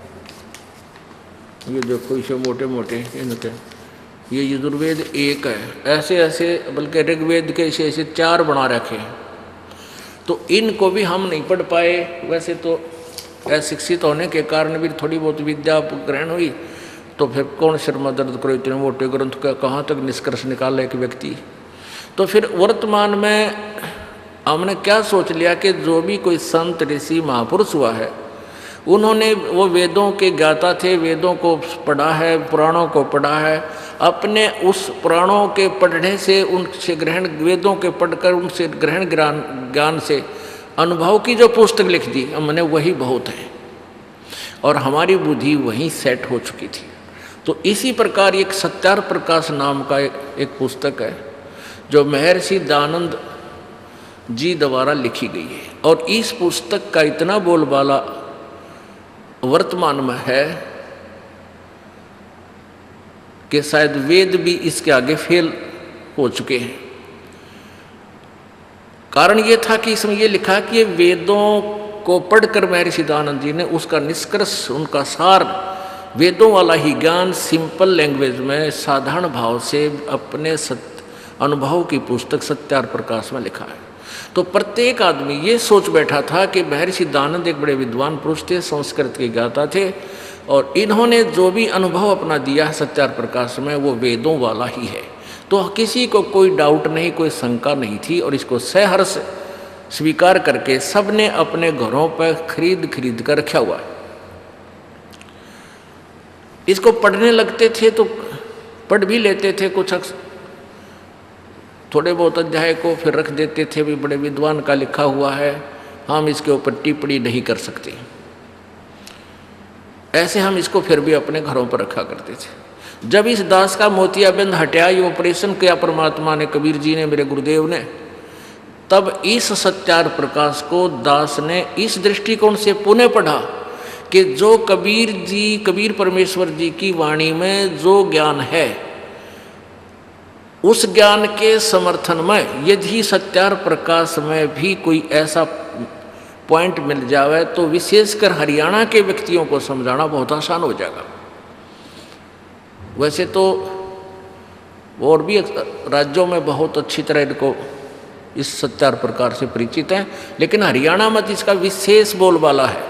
C: ये देखो, इसे मोटे मोटे इनके, ये यजुर्वेद 1 है, ऐसे ऐसे, बल्कि ऋग्वेद के ऐसे 4 बना रखे। तो इनको भी हम नहीं पढ़ पाए। वैसे तो अशिक्षित होने के कारण भी थोड़ी बहुत विद्या ग्रहण हुई, तो फिर कौन शर्मा दर्द करो इतने मोटे ग्रंथ का कहाँ तक निष्कर्ष निकाले एक व्यक्ति। तो फिर वर्तमान में हमने क्या सोच लिया कि जो भी कोई संत ऋषि महापुरुष हुआ है, उन्होंने वो वेदों के ज्ञाता थे, वेदों को पढ़ा है, पुराणों को पढ़ा है, अपने उस पुराणों के पढ़ने से, उनसे ग्रहण, वेदों के पढ़कर उनसे ग्रहण ज्ञान से अनुभव की जो पुस्तक लिख दी हमने, वही बहुत है और हमारी बुद्धि वहीं सेट हो चुकी थी। तो इसी प्रकार एक सत्यार प्रकाश नाम का एक पुस्तक है जो महर्षि दयानंद जी द्वारा लिखी गई है, और इस पुस्तक का इतना बोलबाला वर्तमान में है कि शायद वेद भी इसके आगे फेल हो चुके हैं। कारण ये था कि इसमें ये लिखा कि ये वेदों को पढ़कर महर्षि दयानंद जी ने उसका निष्कर्ष, उनका सार, वेदों वाला ही ज्ञान सिंपल लैंग्वेज में साधारण भाव से अपने अनुभव की पुस्तक सत्यार प्रकाश में लिखा है। तो प्रत्येक आदमी ये सोच बैठा था कि महर्षि दयानंद एक बड़े विद्वान पुरुष थे, संस्कृत के ज्ञाता थे, और इन्होंने जो भी अनुभव अपना दिया है सत्यार प्रकाश में वो वेदों वाला ही है। तो किसी को कोई डाउट नहीं, कोई शंका नहीं थी, और इसको सहर्ष स्वीकार करके सबने अपने घरों पर खरीद कर रखा हुआ है। इसको पढ़ने लगते थे तो पढ़ भी लेते थे, कुछ थोड़े बहुत अध्याय को फिर रख देते थे, भी बड़े विद्वान का लिखा हुआ है, हम इसके ऊपर टिप्पणी नहीं कर सकते। ऐसे हम इसको फिर भी अपने घरों पर रखा करते थे। जब इस दास का मोतियाबिंद हटाया, ये ऑपरेशन किया परमात्मा ने, कबीर जी ने, मेरे गुरुदेव ने, तब इस सत्यार प्रकाश को दास ने इस दृष्टिकोण से पुनः पढ़ा कि जो कबीर जी, कबीर परमेश्वर जी की वाणी में जो ज्ञान है, उस ज्ञान के समर्थन में यदि सत्यार प्रकाश में भी कोई ऐसा पॉइंट मिल जाए तो विशेषकर हरियाणा के व्यक्तियों को समझाना बहुत आसान हो जाएगा। वैसे तो और भी राज्यों में बहुत अच्छी तरह इनको इस सत्यार प्रकार से परिचित हैं, लेकिन हरियाणा में इसका विशेष बोलबाला है।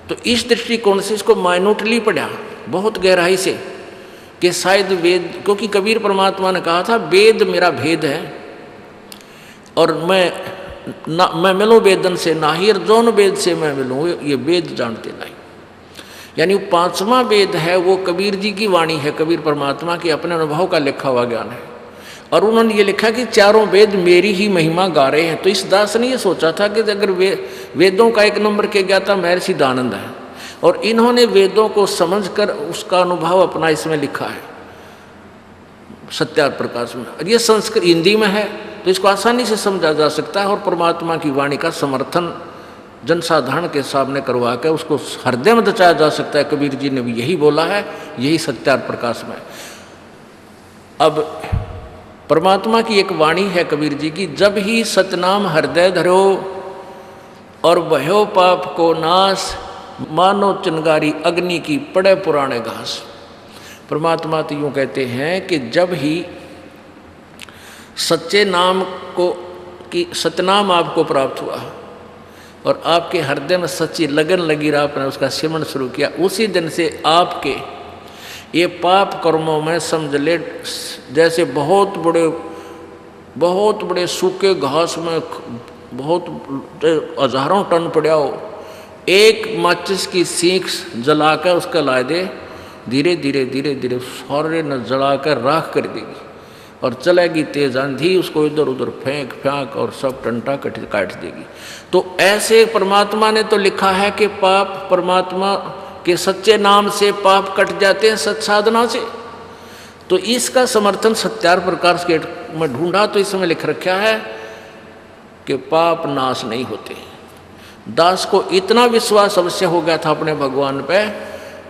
C: तो इस दृष्टिकोण से इसको माइन्यूटली पढ़ा, बहुत गहराई से, कि शायद वेद, क्योंकि कबीर परमात्मा ने कहा था वेद मेरा भेद है और मैं मिलूँ वेदन से नाही, और जौन वेद से मैं मिलूँ ये वेद जानते नहीं। यानी पांचवा वेद है वो कबीर जी की वाणी है, कबीर परमात्मा की अपने अनुभव का लिखा हुआ ज्ञान है, और उन्होंने ये लिखा कि चारों वेद मेरी ही महिमा गा रहे हैं। तो इस दास ने ये सोचा था कि अगर वेदों का एक नंबर के ज्ञाता महर्षि दयानंद है, और इन्होंने वेदों को समझकर उसका अनुभव अपना इसमें लिखा है सत्यार प्रकाश में, और ये संस्कृत हिंदी में है तो इसको आसानी से समझा जा सकता है, और परमात्मा की वाणी का समर्थन जनसाधारण के सामने करवा कर उसको हृदय में दचाया जा सकता है। कबीर जी ने भी यही बोला है, यही सत्यार प्रकाश में। अब परमात्मा की एक वाणी है कबीर जी की, जब ही सतनाम हृदय धरो और भयो पाप को नाश, मानो चिंगारी अग्नि की पड़े पुराने घास। परमात्मा तो यूँ कहते हैं कि जब ही सच्चे नाम को कि सतनाम आपको प्राप्त हुआ और आपके हृदय में सच्ची लगन लगी रहा, आपने उसका सिमरण शुरू किया, उसी दिन से आपके ये पाप कर्मों में समझ ले जैसे बहुत बड़े सूखे घास में बहुत हजारों टन पड़ा हो, एक माचिस की सीख जलाकर उसका ला दे, धीरे धीरे सारे न जलाकर राख कर देगी, और चलेगी तेज आंधी, उसको इधर उधर फेंक और सब टंटा काट देगी। तो ऐसे परमात्मा ने तो लिखा है कि पाप परमात्मा के सच्चे नाम से पाप कट जाते हैं, सच साधना से। तो इसका समर्थन सत्यार प्रकाश के में ढूंढा तो इसमें लिख रखा है कि पाप नाश नहीं होते। दास को इतना विश्वास अवश्य हो गया था अपने भगवान पे,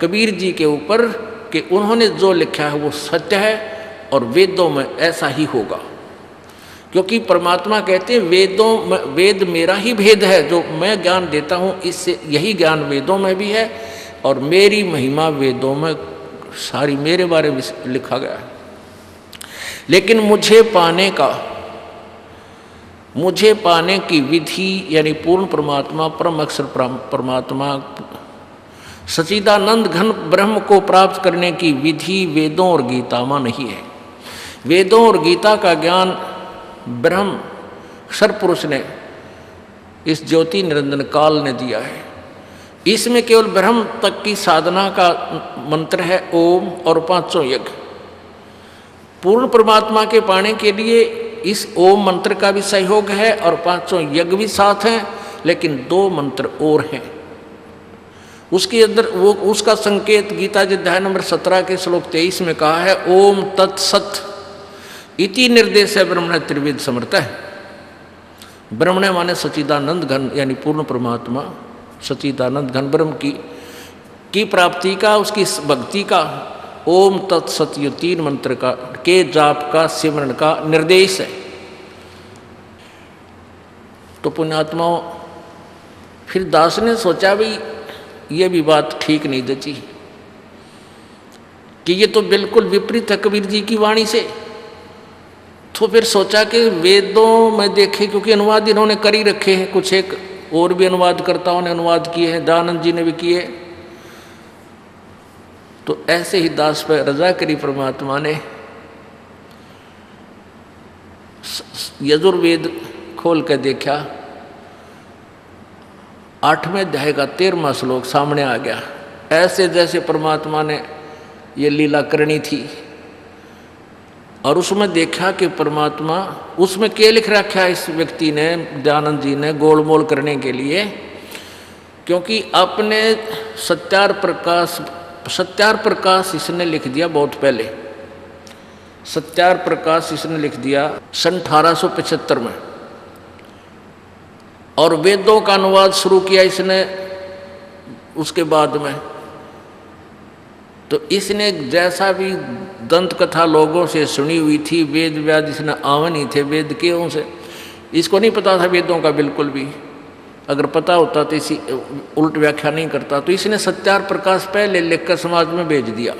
C: कबीर जी के ऊपर, कि उन्होंने जो लिखा है वो सत्य है और वेदों में ऐसा ही होगा। क्योंकि परमात्मा कहते हैं वेद मेरा ही भेद है, जो मैं ज्ञान देता हूँ इससे यही ज्ञान वेदों में भी है, और मेरी महिमा वेदों में सारी मेरे बारे में लिखा गया है। लेकिन मुझे पाने का मुझे पाने की विधि यानी पूर्ण परमात्मा, परम अक्षर परमात्मा, सच्चिदानंद घन ब्रह्म को प्राप्त करने की विधि वेदों और गीता में नहीं है। वेदों और गीता का ज्ञान ब्रह्म अक्षर पुरुष ने, इस ज्योति निरंजन काल ने दिया है। इसमें केवल ब्रह्म तक की साधना का मंत्र है ओम और पांचों यज्ञ। पूर्ण परमात्मा के पाने के लिए इस ओम मंत्र का भी सहयोग है और पांचों यज्ञ भी साथ हैं, लेकिन दो मंत्र और हैं उसके अंदर। वो उसका संकेत गीता जी अध्याय नंबर 17 के श्लोक 23 में कहा है, ओम तत्सत इति निर्देश है ब्रह्मण त्रिविध समर्थ है। ब्रह्मण माने सच्चिदानंद घन यानी पूर्ण परमात्मा, सच्चिदानंद घन ब्रह्म की प्राप्ति का, उसकी भक्ति का ओम तत्सत ये 3 मंत्र का के जाप का सिमरण का निर्देश है। तो पुण्यात्माओं, फिर दास ने सोचा भी ये भी बात ठीक नहीं दची कि ये तो बिल्कुल विपरीत है कबीर जी की वाणी से। तो फिर सोचा कि वेदों में देखे, क्योंकि अनुवाद इन्होंने कर ही रखे हैं, कुछ एक और भी अनुवादकर्ताओं ने अनुवाद किए हैं, दयानंद जी ने भी किए। तो ऐसे ही दास पर रजा करी परमात्मा ने। यजुर्वेद खोल कर देखा, 8वें अध्याय का 13वां श्लोक सामने आ गया। ऐसे जैसे परमात्मा ने ये लीला करनी थी। और उसमें देखा कि परमात्मा, उसमें क्या लिख रखा है इस व्यक्ति ने, दयानंद जी ने, गोलमोल करने के लिए, क्योंकि अपने सत्यार प्रकाश इसने लिख दिया बहुत पहले। सत्यार प्रकाश इसने लिख दिया सन 1875 में, और वेदों का अनुवाद शुरू किया इसने उसके बाद में। तो इसने जैसा भी दंत कथा लोगों से सुनी हुई थी, वेद व्याद इसने आवन ही थे वेद के से, इसको नहीं पता था वेदों का बिल्कुल भी। अगर पता होता तो इसी उल्ट व्याख्या नहीं करता। तो इसने सत्यार प्रकाश पहले लिखकर समाज में भेज दिया,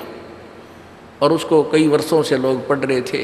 C: और उसको कई वर्षों से लोग पढ़ रहे थे।